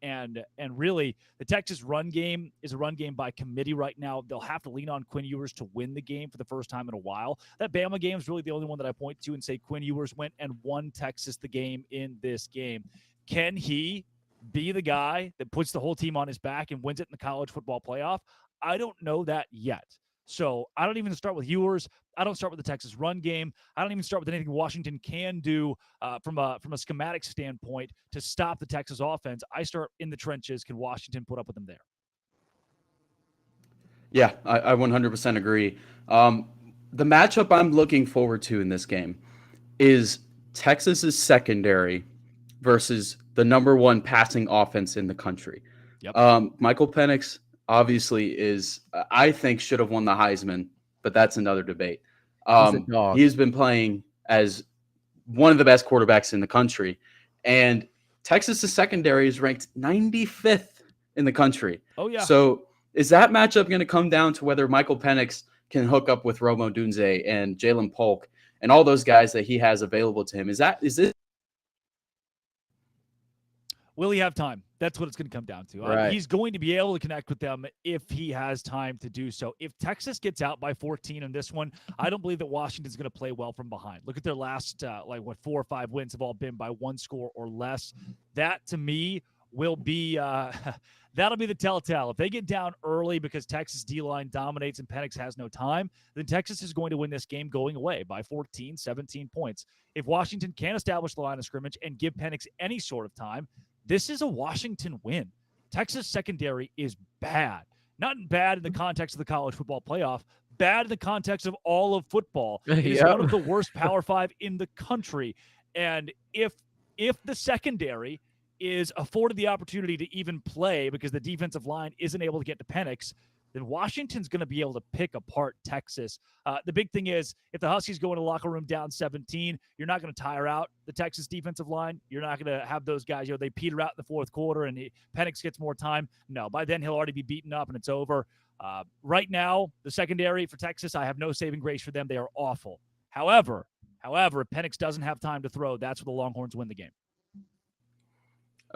And really, the Texas run game is a run game by committee right now. They'll have to lean on Quinn Ewers to win the game for the first time in a while. That Bama game is really the only one that I point to and say Quinn Ewers went and won Texas the game in this game. Can he be the guy that puts the whole team on his back and wins it in the college football playoff? I don't know that yet. So I don't even start with Ewers. I don't start with the Texas run game. I don't even start with anything Washington can do from a schematic standpoint to stop the Texas offense. I start in the trenches. Can Washington put up with them there? Yeah, I 100% agree. The matchup I'm looking forward to in this game is Texas's secondary versus the number 1 passing offense in the country. Yep. Michael Penix obviously I think should have won the Heisman, but that's another debate. He's been playing as one of the best quarterbacks in the country, and Texas's secondary is ranked 95th in the country. Oh yeah. So is that matchup going to come down to whether Michael Penix can hook up with Rome Odunze and Jalen Polk and all those guys that he has available to him? Is this? Will he have time? That's what it's going to come down to. Right. He's going to be able to connect with them if he has time to do so. If Texas gets out by 14 in this one, I don't believe that Washington's going to play well from behind. Look at their last, 4 or 5 wins have all been by 1 score or less. That, to me, will be that'll be the telltale. If they get down early because Texas D-line dominates and Penix has no time, then Texas is going to win this game going away by 14, 17 points. If Washington can establish the line of scrimmage and give Penix any sort of time, this is a Washington win. Texas secondary is bad. Not bad in the context of the college football playoff, bad in the context of all of football. It is one of the worst Power 5 in the country. And if the secondary is afforded the opportunity to even play because the defensive line isn't able to get to Penix, then Washington's going to be able to pick apart Texas. The big thing is, if the Huskies go into the locker room down 17, you're not going to tire out the Texas defensive line. You're not going to have those guys, they peter out in the fourth quarter and Penix gets more time. No, by then he'll already be beaten up and it's over. Right now, the secondary for Texas, I have no saving grace for them. They are awful. However, if Penix doesn't have time to throw, that's where the Longhorns win the game.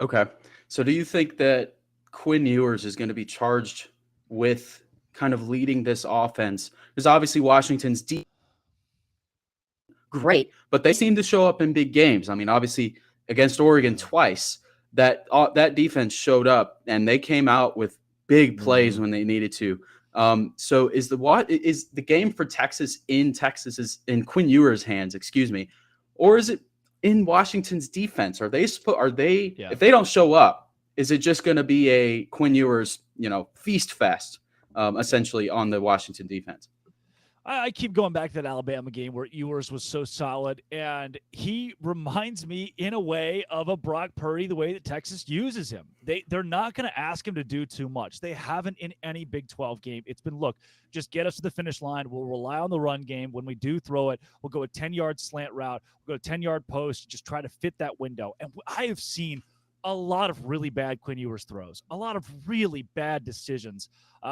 Okay. So do you think that Quinn Ewers is going to be charged with kind of leading this offense? Because obviously Washington's deep, great, but they seem to show up in big games. I mean, obviously against Oregon twice, that defense showed up and they came out with big plays when they needed to. So is the game for Texas in Quinn Ewers' hands, excuse me, or is it in Washington's defense? Are they if they don't show up, is it just going to be a Quinn Ewers, feast fest, essentially on the Washington defense? I keep going back to that Alabama game where Ewers was so solid, and he reminds me in a way of a Brock Purdy, the way that Texas uses him. They're not going to ask him to do too much. They haven't in any Big 12 game. It's been, look, just get us to the finish line. We'll rely on the run game. When we do throw it, we'll go a 10-yard slant route. We'll go a 10-yard post, just try to fit that window. And I have seen a lot of really bad Quinn Ewers throws, a lot of really bad decisions.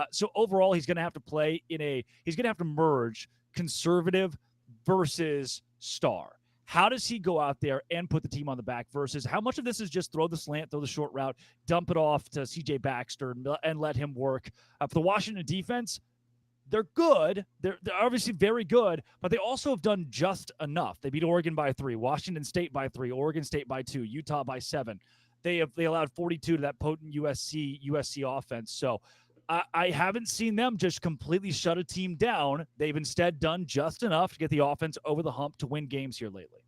So overall, he's going to have to play he's going to have to merge conservative versus star. How does he go out there and put the team on the back versus how much of this is just throw the slant, throw the short route, dump it off to CJ Baxter and let him work? For the Washington defense, they're good. They're obviously very good, but they also have done just enough. They beat Oregon by 3, Washington State by 3, Oregon State by 2, Utah by 7. They allowed 42 to that potent USC offense. So I haven't seen them just completely shut a team down. They've instead done just enough to get the offense over the hump to win games here lately.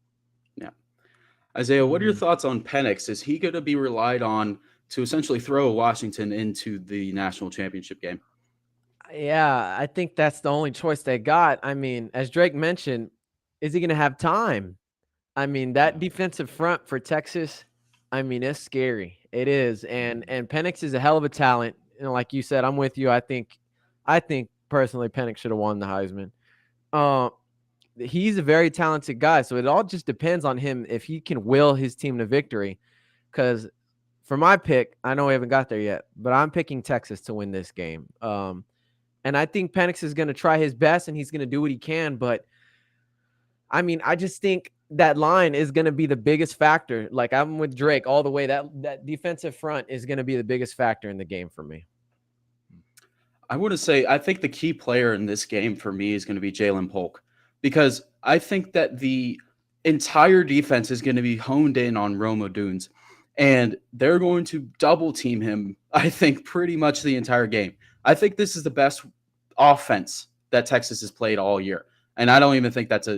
Yeah. Isaiah, what are your thoughts on Penix? Is he going to be relied on to essentially throw Washington into the national championship game? Yeah, I think that's the only choice they got. I mean, as Drake mentioned, is he going to have time? I mean, that defensive front for Texas, I mean, it's scary. It is. And Penix is a hell of a talent. Like you said, I'm with you. I think personally Penix should have won the Heisman. He's a very talented guy. So it all just depends on him if he can will his team to victory. Because for my pick, I know we haven't got there yet, but I'm picking Texas to win this game. And I think Penix is going to try his best and he's going to do what he can. But I mean, I just think that line is going to be the biggest factor. Like, I'm with Drake all the way. That defensive front is going to be the biggest factor in the game for me. I want to say, I think the key player in this game for me is going to be Jalen Polk, because I think that the entire defense is going to be honed in on Rome Odunze, and they're going to double team him, I think, pretty much the entire game. I think this is the best offense that Texas has played all year. And I don't even think it's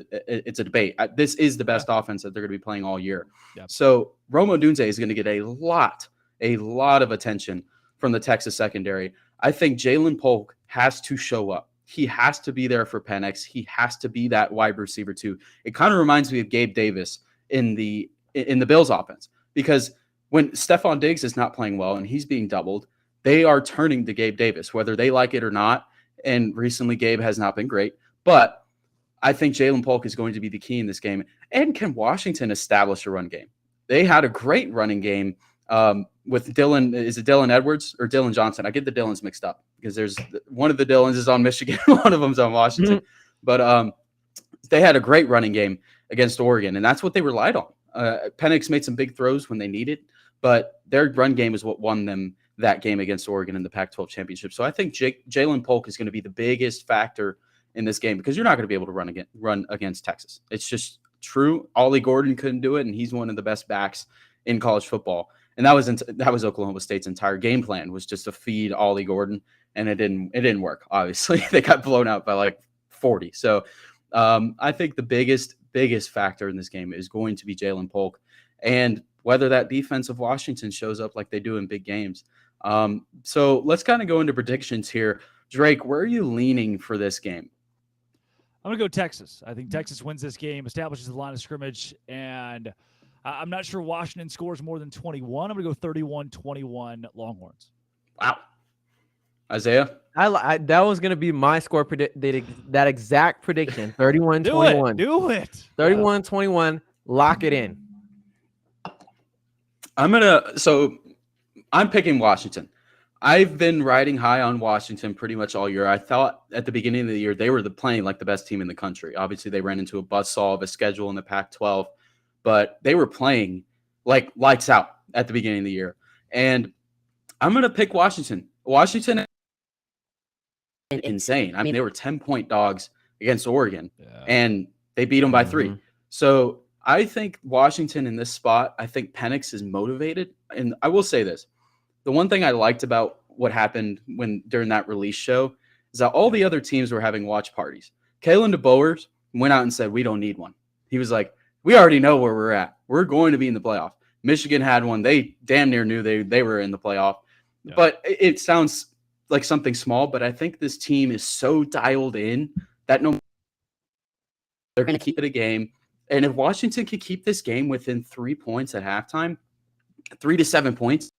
a debate. This is the best offense that they're going to be playing all year. Yep. So Rome Odunze is going to get a lot of attention from the Texas secondary. I think Jalen Polk has to show up. He has to be there for Penix. He has to be that wide receiver too. It kind of reminds me of Gabe Davis in the Bills offense, because when Stephon Diggs is not playing well and he's being doubled, they are turning to Gabe Davis, whether they like it or not. And recently Gabe has not been great, but I think Jalen Polk is going to be the key in this game. And can Washington establish a run game? They had a great running game with Dylan. Is it Dylan Edwards or Dylan Johnson? I get the Dylans mixed up because there's one of the Dylans is on Michigan, one of them's on Washington. But they had a great running game against Oregon, and that's what they relied on. Penix made some big throws when they needed, but their run game is what won them that game against Oregon in the Pac-12 championship. So I think Jalen Polk is going to be the biggest factor in this game, because you're not going to be able to run against Texas. It's just true. Ollie Gordon couldn't do it, and he's one of the best backs in college football. And that was Oklahoma State's entire game plan, was just to feed Ollie Gordon, and it didn't work. Obviously, they got blown out by like 40. So I think the biggest factor in this game is going to be Jalen Polk, and whether that defense of Washington shows up like they do in big games. So let's kind of go into predictions here. Drake, where are you leaning for this game? I'm going to go Texas. I think Texas wins this game, establishes the line of scrimmage, and I'm not sure Washington scores more than 21. I'm going to go 31-21 Longhorns. Wow. Isaiah? That was going to be my score that exact prediction, 31-21. Do it. 31-21, lock it in. I'm picking Washington. I've been riding high on Washington pretty much all year. I thought at the beginning of the year they were playing like the best team in the country. Obviously, they ran into a buzzsaw of a schedule in the Pac-12, but they were playing like lights out at the beginning of the year. And I'm going to pick Washington. Washington is insane. I mean, they were 10-point dogs against Oregon, and they beat them by 3. So I think Washington in this spot, I think Penix is motivated. And I will say this. The one thing I liked about what happened during that release show is that all the other teams were having watch parties. Kalen DeBoers went out and said, we don't need one. He was like, we already know where we're at. We're going to be in the playoff. Michigan had one. They damn near knew they were in the playoff. Yeah. But it sounds like something small, but I think this team is so dialed in that they're going to keep it a game. And if Washington can keep this game within 3 points at halftime, 3 to 7 points,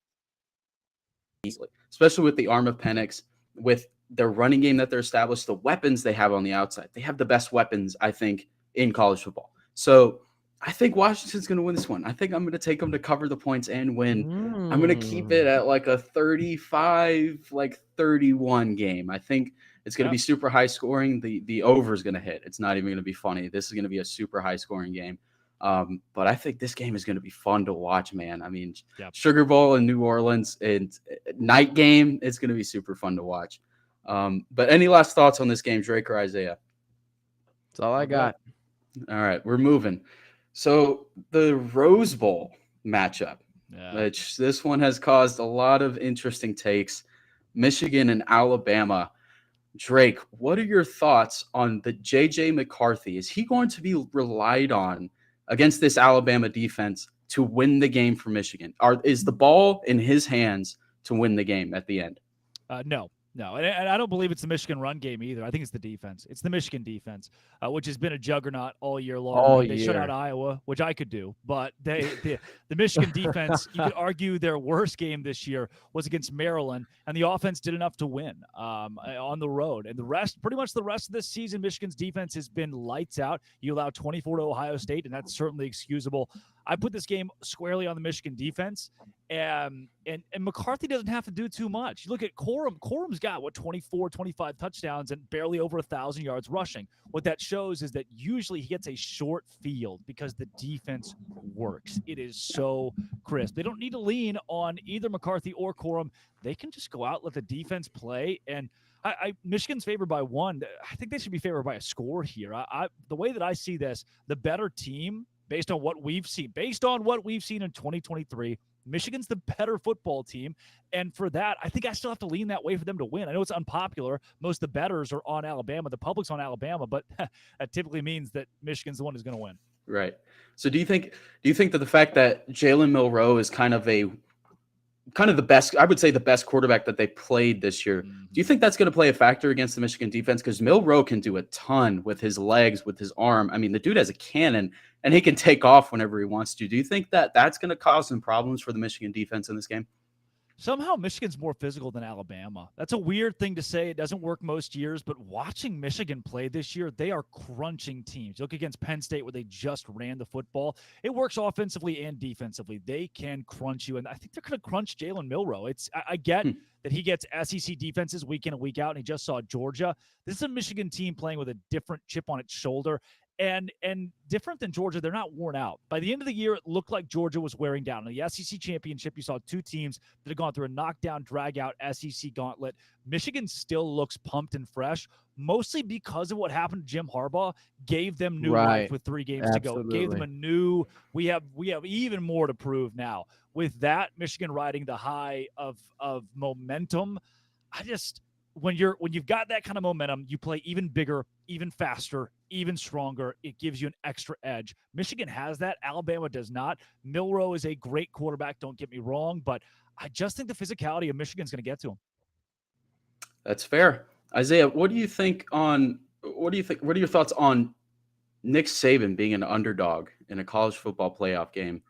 easily, especially with the arm of Penix, with their running game that they're established, the weapons they have on the outside. They have the best weapons, I think, in college football. So I think Washington's going to win this one. I think I'm going to take them to cover the points and win. I'm going to keep it at like a 35-31 game. I think it's going to be super high scoring. The over is going to hit. It's not even going to be funny. This is going to be a super high scoring game. But I think this game is going to be fun to watch, man. I mean, Sugar Bowl in New Orleans and night game, it's going to be super fun to watch. But any last thoughts on this game, Drake or Isaiah? That's all I got. All right, we're moving. So the Rose Bowl matchup, which this one has caused a lot of interesting takes. Michigan and Alabama. Drake, what are your thoughts on the J.J. McCarthy? Is he going to be relied on against this Alabama defense to win the game for Michigan? Is the ball in his hands to win the game at the end? No, and I don't believe it's the Michigan run game either. I think it's the defense. It's the Michigan defense, which has been a juggernaut all year long. They shut out Iowa, which I could do, but the Michigan defense, you could argue their worst game this year was against Maryland, and the offense did enough to win on the road. And pretty much the rest of this season, Michigan's defense has been lights out. You allow 24 to Ohio State, and that's certainly excusable. I put this game squarely on the Michigan defense, and McCarthy doesn't have to do too much. You look at Corum. Corum's got, 24, 25 touchdowns and barely over 1,000 yards rushing. What that shows is that usually he gets a short field because the defense works. It is so crisp. They don't need to lean on either McCarthy or Corum. They can just go out, let the defense play, and Michigan's favored by 1. I think they should be favored by a score here. The way that I see this, the better team, based on what we've seen in 2023, Michigan's the better football team. And for that, I think I still have to lean that way for them to win. I know it's unpopular. Most of the bettors are on Alabama. The public's on Alabama, but that typically means that Michigan's the one who's going to win. Right. So do you think that the fact that Jalen Milroe is kind of the best, I would say the best quarterback that they played this year, do you think that's going to play a factor against the Michigan defense? Because Milroe can do a ton with his legs, with his arm. I mean, the dude has a cannon, and he can take off whenever he wants to. Do you think that that's going to cause some problems for the Michigan defense in this game? Somehow Michigan's more physical than Alabama. That's a weird thing to say. It doesn't work most years, but watching Michigan play this year, they are crunching teams. Look against Penn State where they just ran the football. It works offensively and defensively. They can crunch you, and I think they're going to crunch Jalen Milroe. I get that he gets SEC defenses week in and week out, and he just saw Georgia. This is a Michigan team playing with a different chip on its shoulder. And different than Georgia, they're not worn out. By the end of the year, it looked like Georgia was wearing down. In the SEC championship, you saw 2 teams that had gone through a knockdown, drag-out SEC gauntlet. Michigan still looks pumped and fresh, mostly because of what happened to Jim Harbaugh. Gave them new life with 3 games to go. Gave them a new. We have even more to prove now. With that, Michigan riding the high of momentum. When you've got that kind of momentum, you play even bigger, even faster, even stronger. It gives you an extra edge. Michigan has that. Alabama does not. Milroe is a great quarterback, don't get me wrong, but I just think the physicality of Michigan's going to get to him. That's fair. Isaiah, what are your thoughts on Nick Saban being an underdog in a college football playoff game?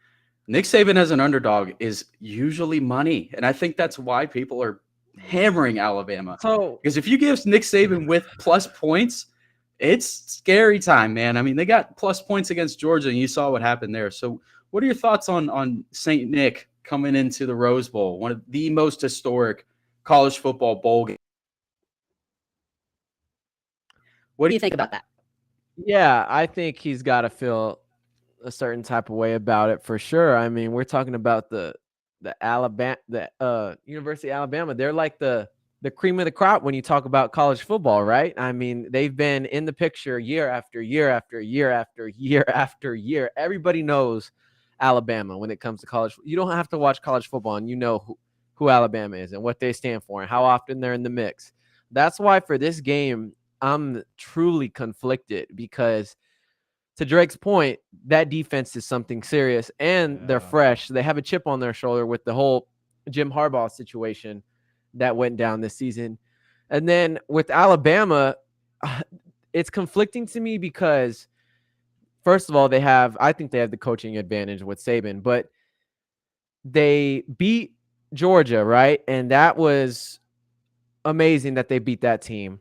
Nick Saban as an underdog is usually money, and I think that's why people are hammering Alabama. Because if you give Nick Saban with plus points, it's scary time, man. I mean, they got plus points against Georgia, and you saw what happened there. So what are your thoughts on St. Nick coming into the Rose Bowl, one of the most historic college football bowl games? What do you think about that? Yeah, I think he's got to feel a certain type of way about it for sure. I mean, we're talking about the University of Alabama. They're like the cream of the crop when you talk about college football, right? I mean, they've been in the picture year after year after year after year after year. Everybody knows Alabama when it comes to college. You don't have to watch college football and you know who Alabama is and what they stand for and how often they're in the mix. That's why for this game, I'm truly conflicted because to Drake's point, that defense is something serious and they're fresh. They have a chip on their shoulder with the whole Jim Harbaugh situation that went down this season. And then with Alabama, it's conflicting to me because first of all, I think they have the coaching advantage with Saban, but they beat Georgia, right? And that was amazing that they beat that team.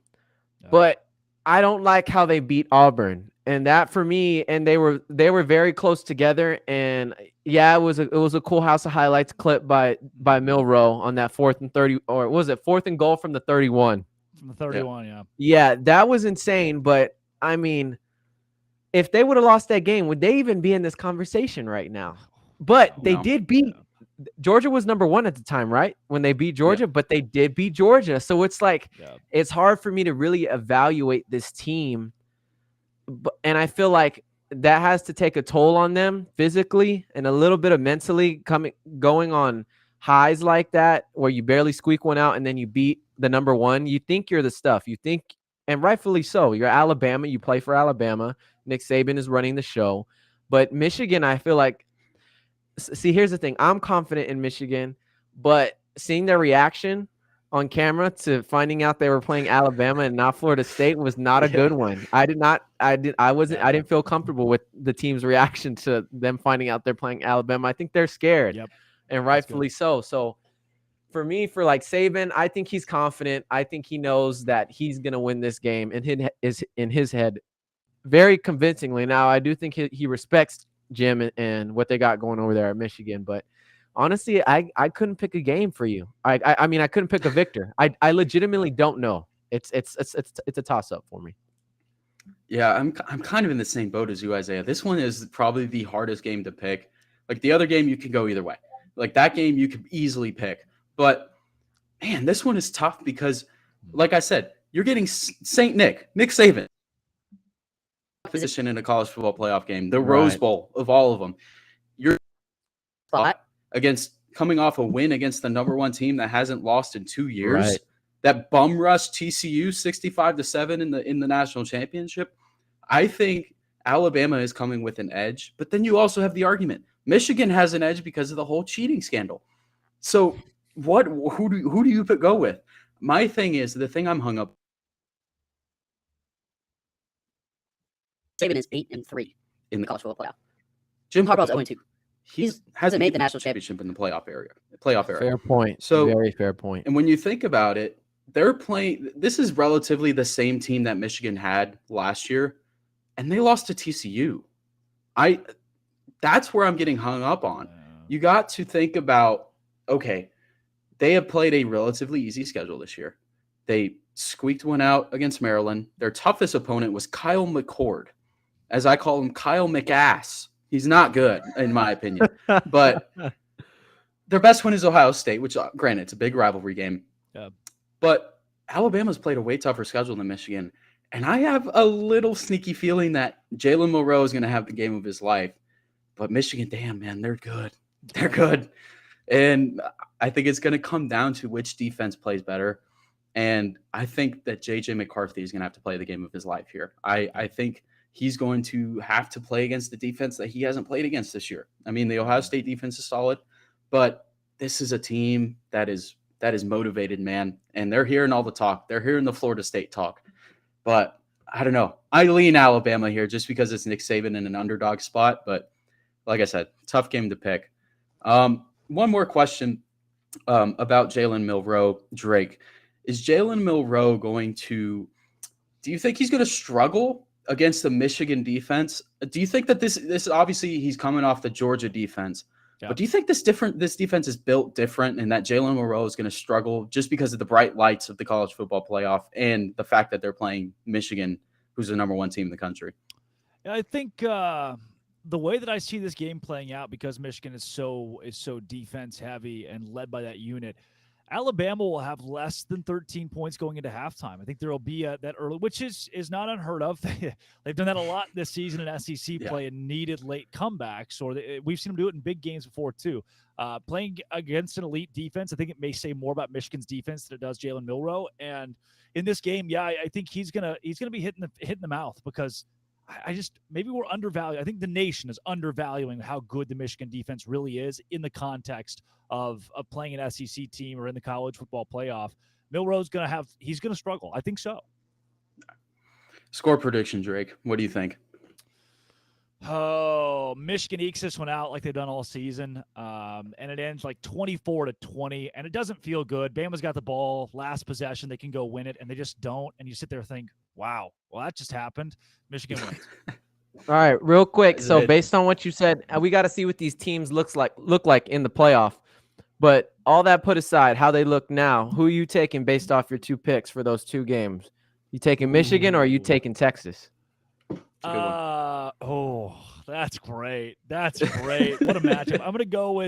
Yeah. But I don't like how they beat Auburn. And that for me, and they were very close together. And yeah, it was a cool House of Highlights clip by Milroe on that 4th and 30, or was it 4th and goal from the 31? From the 31, yeah. Yeah, that was insane. But I mean, if they would have lost that game, would they even be in this conversation right now? But they did beat Georgia was number 1 at the time, right? When they beat Georgia, but they did beat Georgia. So it's like it's hard for me to really evaluate this team. And I feel like that has to take a toll on them physically and a little bit of mentally going on highs like that where you barely squeak one out and then you beat the number 1. You think you're the stuff. You think, and rightfully so. You're Alabama. You play for Alabama. Nick Saban is running the show. But Michigan, I feel like, see, here's the thing. I'm confident in Michigan, but seeing their reaction on camera to finding out they were playing Alabama and not Florida State was not a good one. I didn't feel comfortable with the team's reaction to them finding out they're playing Alabama. I think they're scared, and rightfully so. So for me, for like Saban, I think he's confident. I think he knows that he's going to win this game, and he is in his head very convincingly. Now, I do think he respects Jim and what they got going over there at Michigan, but honestly, I couldn't pick a game for you. I mean, I couldn't pick a victor. I legitimately don't know. It's a toss up for me. Yeah, I'm kind of in the same boat as you, Isaiah. This one is probably the hardest game to pick. Like the other game, you could go either way. Like that game, you could easily pick. But man, this one is tough because, like I said, you're getting Nick Saban position in a college football playoff game, the Rose Bowl of all of them. You're against coming off a win against the number 1 team that hasn't lost in 2 years. Right. That bum rush TCU 65-7 in the national championship. I think Alabama is coming with an edge, but then you also have the argument Michigan has an edge because of the whole cheating scandal. So who do you go with? My thing is the thing I'm hung up. Saban is 8-3 in the college football playoff. Jim Harbaugh's 0-2. He hasn't made the national championship in the playoff area. Fair point. So very fair point. And when you think about it, they're playing. This is relatively the same team that Michigan had last year, and they lost to TCU. That's where I'm getting hung up on. You got to think about, okay, they have played a relatively easy schedule this year. They squeaked one out against Maryland. Their toughest opponent was Kyle McCord. As I call him, Kyle McAss. He's not good, in my opinion. But their best win is Ohio State, which, granted, it's a big rivalry game. Yeah. But Alabama's played a way tougher schedule than Michigan. And I have a little sneaky feeling that Jalen Milroe is going to have the game of his life. But Michigan, damn, man, they're good. They're good. And I think it's going to come down to which defense plays better. And I think that J.J. McCarthy is going to have to play the game of his life here. I think he's going to have to play against the defense that he hasn't played against this year. I mean, the Ohio State defense is solid, but this is a team that is motivated, man. And they're hearing all the talk. They're hearing the Florida State talk. But I don't know. I lean Alabama here just because it's Nick Saban in an underdog spot. But like I said, tough game to pick. One more question about Jalen Milroe, Drake. Is Jalen Milroe going to – do you think he's going to struggle against the Michigan defense? Do you think that this obviously he's coming off the Georgia defense, but do you think this defense is built different and that Jalen Milroe is going to struggle just because of the bright lights of the college football playoff and the fact that they're playing Michigan, who's the number 1 team in the country? I think the way that I see this game playing out, because Michigan is so defense heavy and led by that unit, Alabama will have less than 13 points going into halftime. I think there will be that early, which is not unheard of. They've done that a lot this season in SEC play and needed late comebacks, or we've seen them do it in big games before too. Playing against an elite defense, I think it may say more about Michigan's defense than it does Jalen Milroe. And in this game, I think he's gonna be hitting the mouth, because I just, maybe we're undervalued. I think the nation is undervaluing how good the Michigan defense really is in the context of playing an SEC team or in the college football playoff. Milroe's he's going to struggle. I think so. Score prediction, Drake. What do you think? Oh, Michigan ekes this one out like they've done all season. And it ends like 24-20, and it doesn't feel good. Bama's got the ball, last possession, they can go win it, and they just don't. And you sit there and think, wow, well, that just happened. Michigan wins. All right, real quick. So based on what you said, we got to see what these teams look like in the playoff. But all that put aside, how they look now, who are you taking based off your 2 picks for those 2 games? You taking Michigan or are you taking Texas? Oh, that's great. That's great. What a matchup. I'm going to go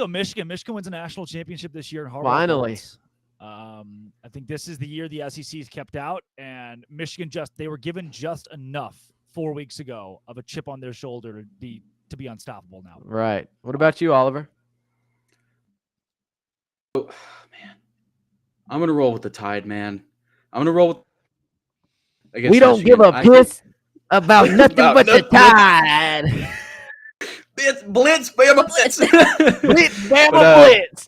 Michigan. Michigan wins a national championship this year in Harvard. Finally. I think this is the year the SEC is kept out, and Michigan they were given just enough 4 weeks ago of a chip on their shoulder to be unstoppable now. Right. What about you, Oliver? Oh, man. I'm going to roll with the Tide, man. I'm going to roll with we don't Michigan. give a piss about nothing but the Tide. Blitz, Bama, blitz. Blitz, Bama, blitz.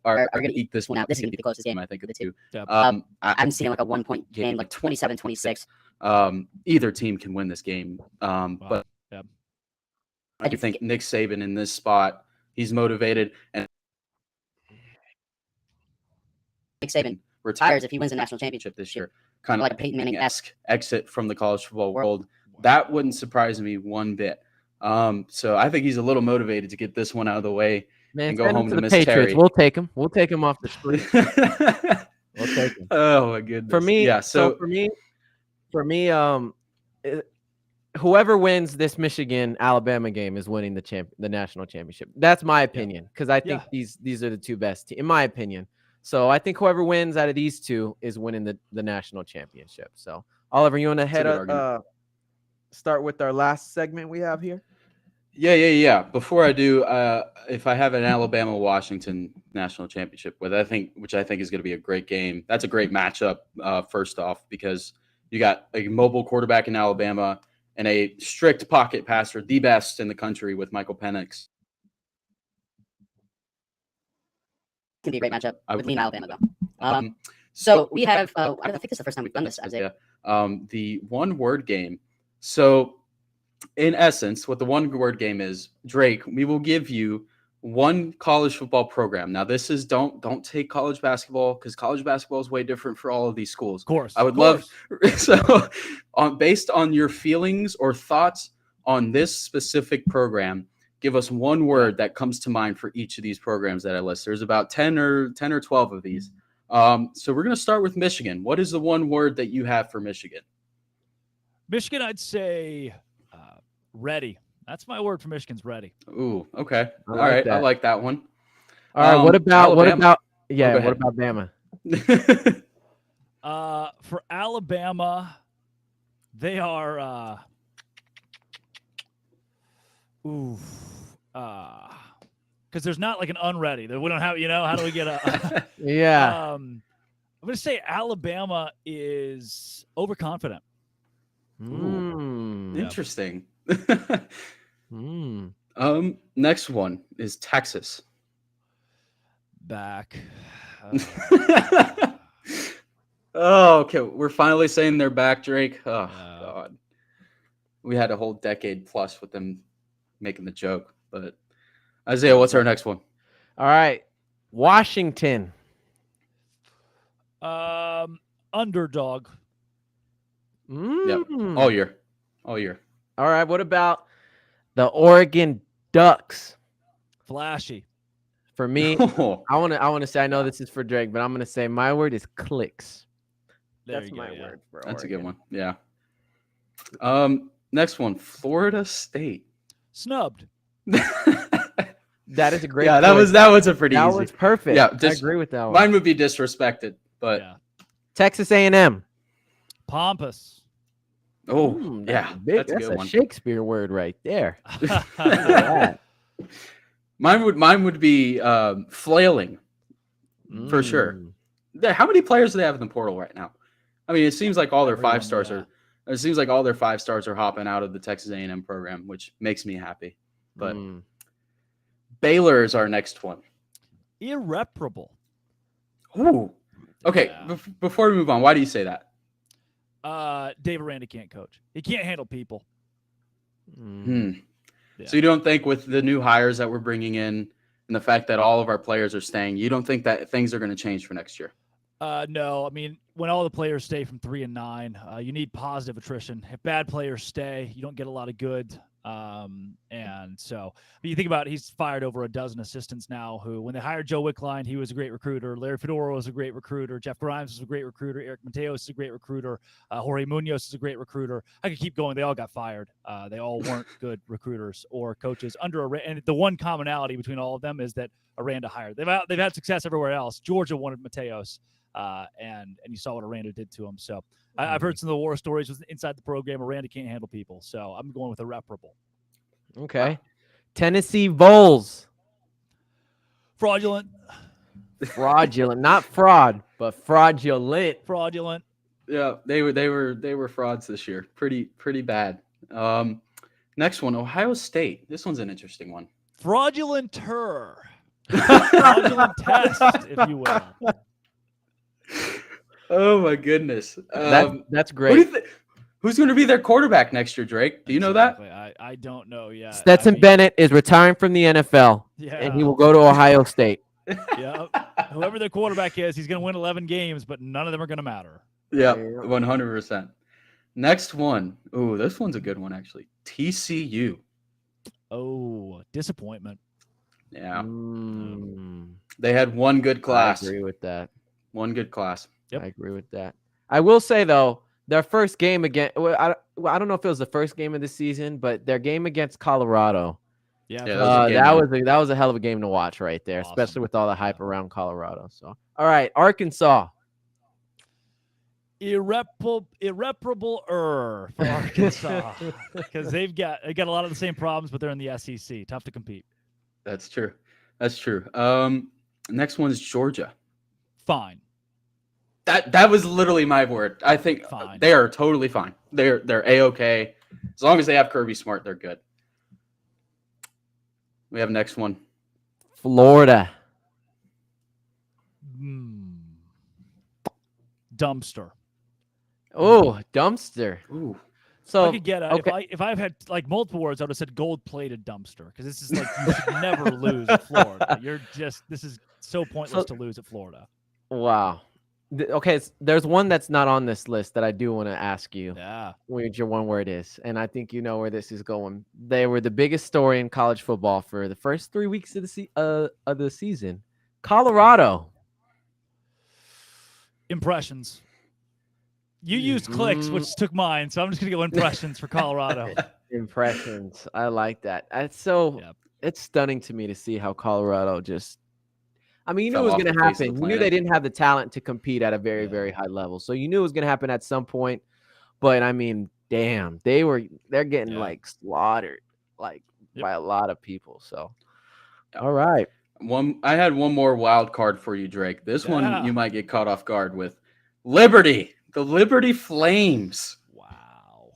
Are going to eat this one out. This is going to be the closest game, I think, of the 2. Yep. I'm seeing like a 1-point game, like 27-26. Either team can win this game. But yep. I think Nick Saban in this spot, he's motivated, and Nick Saban retires if he wins a national championship this year. Kind of like a Peyton Manning-esque exit from the college football world. That wouldn't surprise me one bit. So I think he's a little motivated to get this one out of the way. Man, and go home to the Miss Patriots. Terry. We'll take him. We'll take him off the screen. We'll take him. Oh my goodness. For me, yeah. so for me, whoever wins this Michigan Alabama game is winning the national championship. That's my opinion, because I think these are the 2 best teams, in my opinion. So I think whoever wins out of these 2 is winning the national championship. So Oliver, you want to head up? Start with our last segment we have here. Yeah. Before I do, if I have an Alabama-Washington national championship, which I think is going to be a great game. That's a great matchup. First off, because you got a mobile quarterback in Alabama and a strict pocket passer, the best in the country, with Michael Penix. Can be a great matchup with me and Alabama, though. So we have. I think this is the first time we've done this, Isaiah. The one-word game. So, in essence, what the one-word game is, Drake, we will give you one college football program. Now, this is don't take college basketball, because college basketball is way different for all of these schools. Of course. I would love so based on your feelings or thoughts on this specific program, give us one word that comes to mind for each of these programs that I list. There's about 10 or 12 of these. So we're going to start with Michigan. What is the one word that you have for Michigan? Michigan, I'd say ready. That's my word for Michigan's ready. Ooh, okay. All right. I like that one. All right. What about Bama? What about Bama? For Alabama, they are because there's not like an unready. We don't have, how do we get a yeah. I'm gonna say Alabama is overconfident. Interesting. Mm. Next one is Texas. Back. Oh, okay. We're finally saying they're back, Drake. Oh, God. We had a whole decade plus with them making the joke. But Isaiah, what's our next one? All right. Washington. Underdog. Yep. All year. All right. What about the Oregon Ducks? Flashy. For me, I want to say, I know this is for Drake, but I'm going to say my word is clicks. That's my word for Oregon. That's a good one. Yeah. Next one, Florida State. Snubbed. That is a great. Yeah, choice. that was a pretty that easy. was perfect. Yeah, I agree with that one. Mine would be disrespected, but Yeah. Texas A&M. Pompous. yeah, that's a good one. Shakespeare word right there. Yeah. Mine would be flailing for sure. Mm. How many players do they have in the portal right now? I mean, it seems like all their Everyone, 5 stars yeah. It seems like all their 5 stars are hopping out of the Texas A&M program, which makes me happy. But Baylor is our next one. Irreparable. Ooh. Okay. Yeah. Before we move on, why do you say that? Dave Aranda can't coach. He can't handle people. Mm. Yeah. So you don't think with the new hires that we're bringing in and the fact that all of our players are staying, you don't think that things are going to change for next year? No, I mean, when all the players stay from 3 and 9, you need positive attrition. If bad players stay, you don't get a lot of good. And so, but you think about it, he's fired over a dozen assistants now who, when they hired Joe Wickline, he was a great recruiter. Larry Fedora was a great recruiter. Jeff Grimes was a great recruiter. Eric Mateos is a great recruiter. Jorge Munoz is a great recruiter. I could keep going. They all got fired. They all weren't good recruiters or coaches under Aranda. And the one commonality between all of them is that Aranda hired. They've had success everywhere else. Georgia wanted Mateos. And you saw what Aranda did to him. So I've heard some of the war stories inside the program. Aranda can't handle people. So I'm going with irreparable. Okay. Tennessee Vols. Fraudulent. Fraudulent. Not fraud, but fraudulent. Fraudulent. Yeah, they were frauds this year. Pretty bad. Next one, Ohio State. This one's an interesting one. Fraudulenter. Fraudulent test, if you will. Oh my goodness. That's great. Who's going to be their quarterback next year, Drake? Do you know that? I don't know yet. Stetson Bennett is retiring from the NFL, and he will go to Ohio State. Yeah. Whoever their quarterback is, he's going to win 11 games, but none of them are going to matter. Yeah, 100%. Next one. Ooh, this one's a good one, actually. TCU. Oh, disappointment. Yeah. They had one good class. I agree with that. One good class. Yep. I agree with that. I will say, though, their first game against, I don't know if it was the first game of the season, but their game against Colorado. Yeah, that was a hell of a game to watch right there, Awesome. especially with all the hype around Colorado. So, all right, Arkansas. Irreparable for Arkansas because they got a lot of the same problems, but they're in the SEC. Tough to compete. That's true. Next one is Georgia. Fine. That was literally my word. I think Fine. They are totally fine. They're A-okay. As long as they have Kirby Smart, they're good. We have next one. Florida. Dumpster. Oh, dumpster. Ooh. So I could get if I've had like multiple words, I would have said gold-plated dumpster because this is like you should never lose at Florida. This is so pointless to lose at Florida. Wow. Okay, there's one that's not on this list that I do want to ask you. Yeah. What your one word is, and I think you know where this is going. They were the biggest story in college football for the first 3 weeks of the season. Colorado. Impressions. You used clicks, which took mine, so I'm just gonna go impressions for Colorado. Impressions. I like that. It's stunning to me to see how Colorado just. I mean, you knew it was going to happen. You knew they didn't have the talent to compete at a very, very high level. So you knew it was going to happen at some point. But I mean, damn, they're getting like slaughtered by a lot of people. So, all right. I had one more wild card for you, Drake. This one you might get caught off guard with. Liberty, the Liberty Flames. Wow.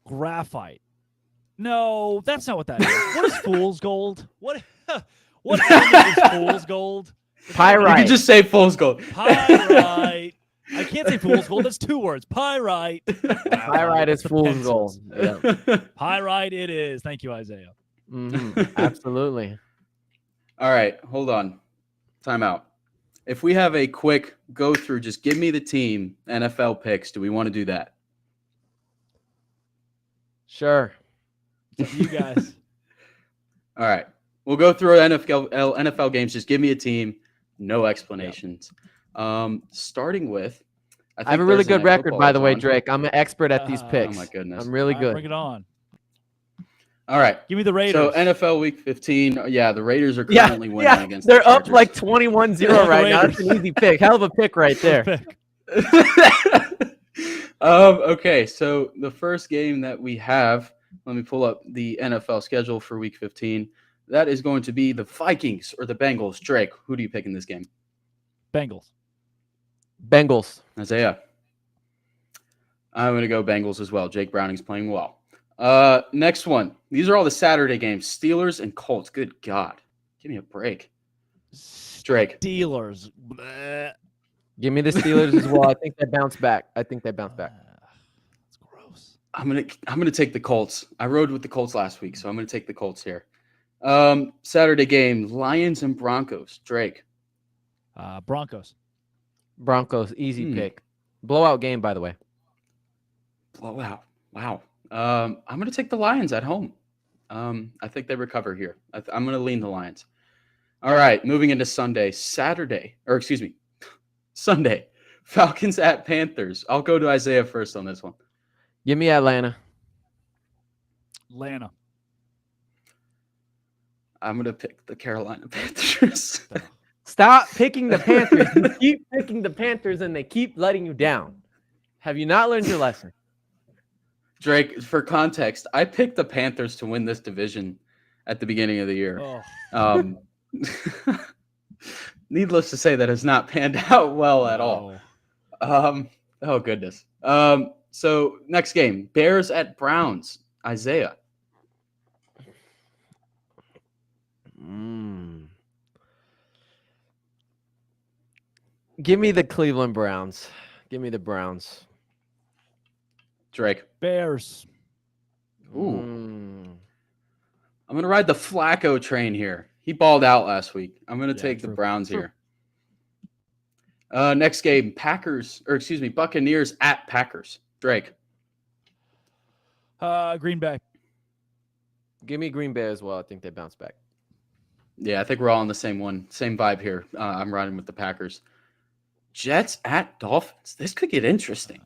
Graphite. No, that's not what that is. What is fool's gold? What element is fool's gold? Pyrite. You could just say fool's gold. Pyrite. I can't say fool's gold. That's 2 words. Pyrite. Pyrite is fool's gold. Yeah. Pyrite it is. Thank you, Isaiah. Absolutely. All right, hold on. Time out. If we have a quick go through, just give me the team NFL picks. Do we want to do that? Sure. You guys. All right. We'll go through NFL games. Just give me a team. No explanations. Starting with I have a really Thursday good Night record, Football by the is way, on. Drake. I'm an expert at these Oh, picks. Oh my goodness. I'm really All right, good. bring it on. All right. Give me the Raiders. So NFL Week 15. Yeah, the Raiders are Yeah, currently winning against they're the up Chargers. like 21-0 The right now. That's an Raiders. easy pick. Hell of a pick right First there. pick. Okay, so the first game that we have, let me pull up the NFL schedule for Week 15. That is going to be the Vikings or the Bengals. Drake, who do you pick in this game? Bengals. Bengals. Isaiah. I'm going to go Bengals as well. Jake Browning's playing well. Next one. These are all the Saturday games. Steelers and Colts. Good God. Give me a break. Drake. Steelers. Bleh. Give me the Steelers as well. I think they bounce back. That's gross. I'm gonna take the Colts. I rode with the Colts last week, so I'm gonna take the Colts here. Saturday game, Lions and Broncos. Drake. Broncos. Broncos. Easy pick. Blowout game, by the way. Blowout. Wow. I'm gonna take the Lions at home. I think they recover here. I'm gonna lean the Lions. All right, moving into Sunday. Sunday. Falcons at Panthers. I'll go to Isaiah first on this one. Give me Atlanta. Atlanta. I'm gonna pick the Carolina Panthers. Stop picking the Panthers. You keep picking the Panthers, and they keep letting you down. Have you not learned your lesson? Drake, for context, I picked the Panthers to win this division at the beginning of the year. Oh, Needless to say, that has not panned out well at all. Oh goodness. So next game, Bears at Browns. Isaiah. Give me the Cleveland Browns. Give me the Browns. Drake. Bears. Ooh. I'm gonna ride the Flacco train here. He balled out last week. I'm gonna take the Browns here. Next game, Buccaneers at Packers. Drake. Green Bay. Give me Green Bay as well. I think they bounce back. Yeah, I think we're all on the same one. Same vibe here. I'm riding with the Packers. Jets at Dolphins. This could get interesting.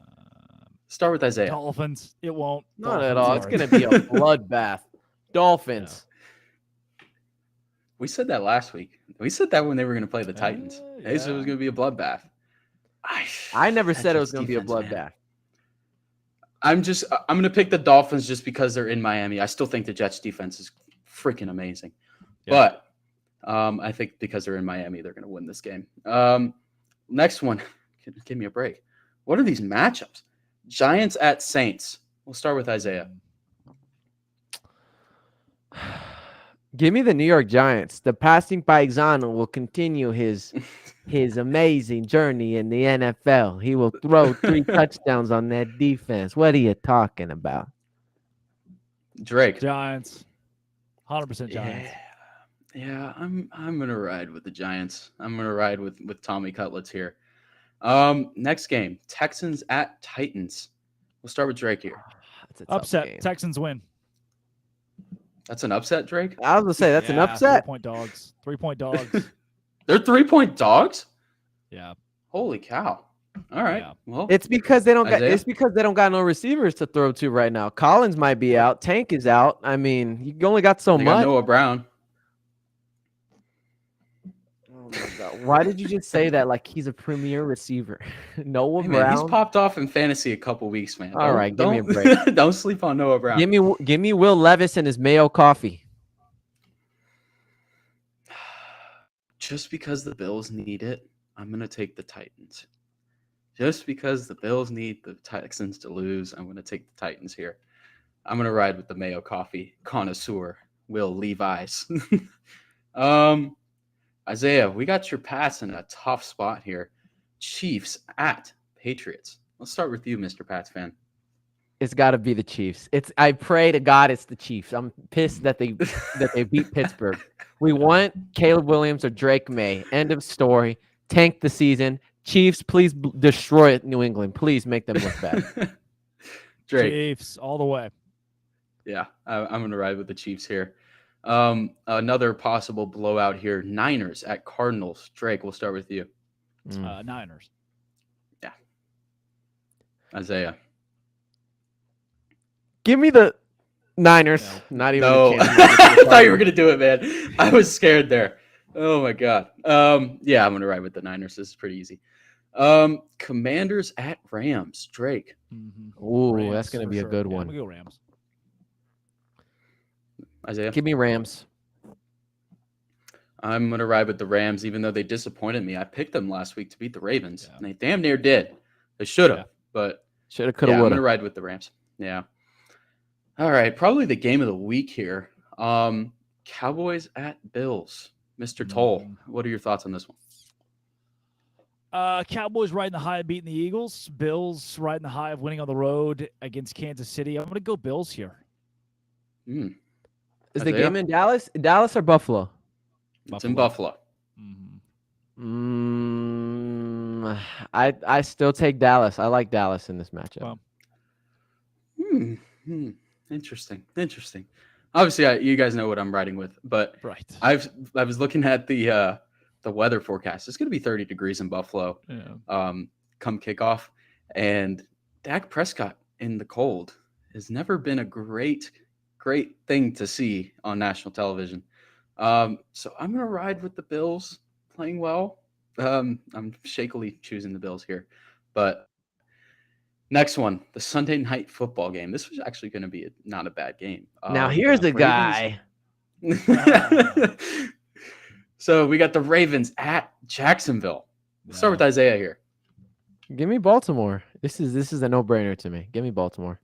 Start with Isaiah. Dolphins. It won't. Not Dolphins at all. are- It's going to be a bloodbath. Dolphins. We said that last week. We said that when they were going to play the Titans. They said it was going to be a bloodbath. I never said it was Jets going to be a defense, man. bloodbath. I'm going to pick the Dolphins just because they're in Miami. I still think the Jets defense is freaking amazing. Yeah. But I think because they're in Miami, they're going to win this game. Next one. Give me a break. What are these matchups? Giants at Saints. We'll start with Isaiah. Give me the New York Giants. The passing Paisano will continue his amazing journey in the NFL. He will throw 3 touchdowns on that defense. What are you talking about? Drake. Giants. 100% Giants. Yeah, I'm gonna ride with the Giants. I'm gonna ride with Tommy Cutlets here. Next game, Texans at Titans. We'll start with Drake here. That's a tough Upset. game. Texans win. That's an upset, Drake. I was gonna say that's an upset. 3-point dogs. 3-point dogs. They're 3-point dogs. Yeah. Holy cow! All right. Yeah. Well, It's because they don't got. Isaiah? It's because they don't got no receivers to throw to right now. Collins might be out. Tank is out. I mean, you only got so they got much. Noah Brown. Oh my God. Why did you just say that like he's a premier receiver? Noah Hey, man, he's Brown. popped off in fantasy a couple weeks, man. All right, give me a break. Don't sleep on Noah Brown. Give me Will Levis and his Mayo coffee. Just because the Bills need it, I'm going to take the Titans. Just because the Bills need the Texans to lose, I'm going to take the Titans here. I'm going to ride with the Mayo Coffee connoisseur, Will Levi's. Isaiah, we got your Pats in a tough spot here. Chiefs at Patriots. Let's start with you, Mr. Pats fan. It's got to be the Chiefs. I pray to God it's the Chiefs. I'm pissed that they beat Pittsburgh. We want Caleb Williams or Drake May. End of story. Tank the season. Chiefs, please destroy it, New England. Please make them look bad. Drake. Chiefs all the way. Yeah, I'm going to ride with the Chiefs here. Another possible blowout here. Niners at Cardinals. Drake, we'll start with you. Niners. Yeah. Isaiah. Give me the Niners. No. Not even. No, A chance. I thought you were gonna do it, man. I was scared there. Oh my god. Yeah, I'm gonna ride with the Niners. This is pretty easy. Commanders at Rams. Drake. Mm-hmm. Ooh, that's gonna be a good Yeah, one. I'm gonna go Rams. Isaiah. Give me Rams. I'm gonna ride with the Rams, even though they disappointed me. I picked them last week to beat the Ravens, Yeah. and they damn near did. They should have, Yeah. but Shoulda, coulda, yeah, I'm woulda. gonna ride with the Rams. Yeah. All right, probably the game of the week here. Cowboys at Bills. Mr. Toll, what are your thoughts on this one? Cowboys riding the high of beating the Eagles. Bills riding the high of winning on the road against Kansas City. I'm going to go Bills here. Hmm. Is the Isaiah? game in Dallas? Dallas or Buffalo? It's in Buffalo. Mm-hmm. I still take Dallas. I like Dallas in this matchup. Well, Interesting. Obviously, you guys know what I'm riding with, but right. I was looking at the weather forecast. It's going to be 30 degrees in Buffalo. Yeah. Come kickoff, and Dak Prescott in the cold has never been a great thing to see on national television. So I'm going to ride with the Bills playing well. I'm shakily choosing the Bills here, but next one, the Sunday night football game. This was actually going to be not a bad game. Now here's the Ravens- guy. So we got the Ravens at Jacksonville. Let's start with Isaiah here. Give me Baltimore. This is a no-brainer to me. Give me Baltimore.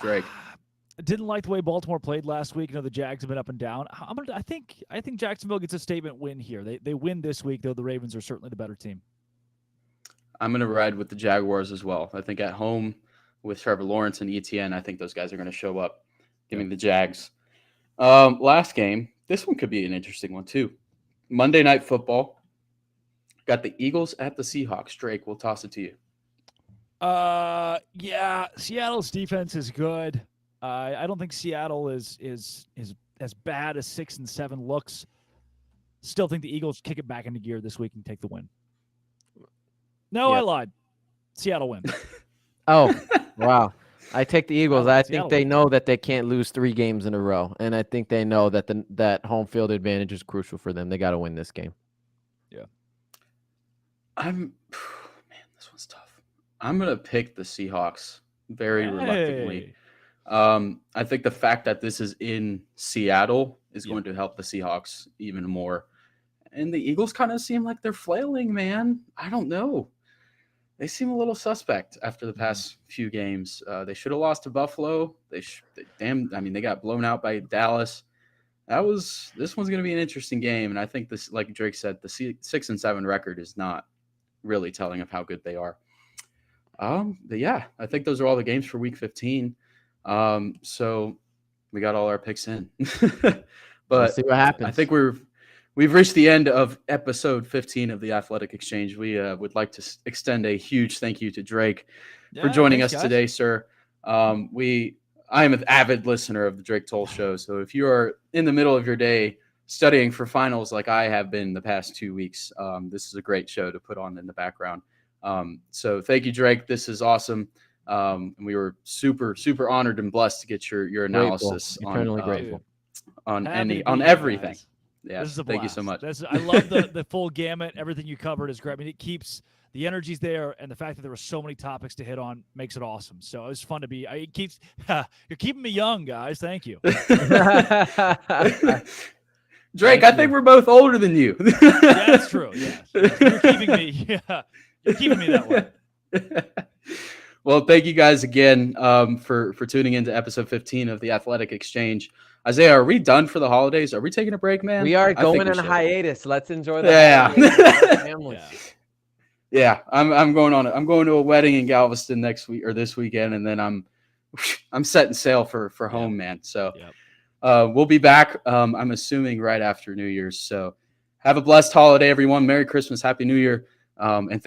Drake. Didn't like the way Baltimore played last week. You know, the Jags have been up and down. I think Jacksonville gets a statement win here. They win this week, though the Ravens are certainly the better team. I'm going to ride with the Jaguars as well. I think at home with Trevor Lawrence and ETN, I think those guys are going to show up. Give me the Jags. Last game, this one could be an interesting one too. Monday Night Football. Got the Eagles at the Seahawks. Drake, we'll toss it to you. Yeah, Seattle's defense is good. I don't think Seattle is as bad as 6 and 7 looks. Still think the Eagles kick it back into gear this week and take the win. No, I lied. Seattle wins. Oh, wow. I take the Eagles. I think Seattle they wins. know that they can't lose 3 games in a row, and I think they know that that home field advantage is crucial for them. They got to win this game. Yeah. Man, this one's tough. I'm going to pick the Seahawks very reluctantly. I think the fact that this is in Seattle is going to help the Seahawks even more. And the Eagles kind of seem like they're flailing, man. I don't know. They seem a little suspect after the past few games. They should have lost to Buffalo. They got blown out by Dallas. This one's going to be an interesting game. And I think this, like Drake said, the 6 and 7 record is not really telling of how good they are. But yeah, I think those are all the games for week 15. So we got all our picks in, but Let's see what happens. I think we've reached the end of episode 15 of the Athletic Exchange. We would like to extend a huge thank you to Drake for joining us today, sir. I am an avid listener of the Drake Toll Show. So if you are in the middle of your day studying for finals like I have been the past 2 weeks, this is a great show to put on in the background. So thank you, Drake. This is awesome. And we were super, super honored and blessed to get your analysis Eternally grateful on everything. Guys. Yeah, This is a thank you blast. so much. I love the full gamut. Everything you covered is great. I mean, it keeps the energy's there, and the fact that there were so many topics to hit on makes it awesome. So it was fun to be. You're keeping me young, guys. Thank you. Drake, I think we're both older than you. That's true. Yes. You're keeping me. Yeah, you're keeping me that way. Well, thank you guys again for tuning into episode 15 of the Athletic Exchange. Isaiah, are we done for the holidays? Are we taking a break, man? We are I think going we on a should. hiatus. Let's enjoy the Yeah. holidays with our families. Yeah, I'm going to a wedding in Galveston next week or this weekend, and then I'm setting sail for home, man. So we'll be back. I'm assuming right after New Year's. So have a blessed holiday, everyone. Merry Christmas, Happy New Year, and thanks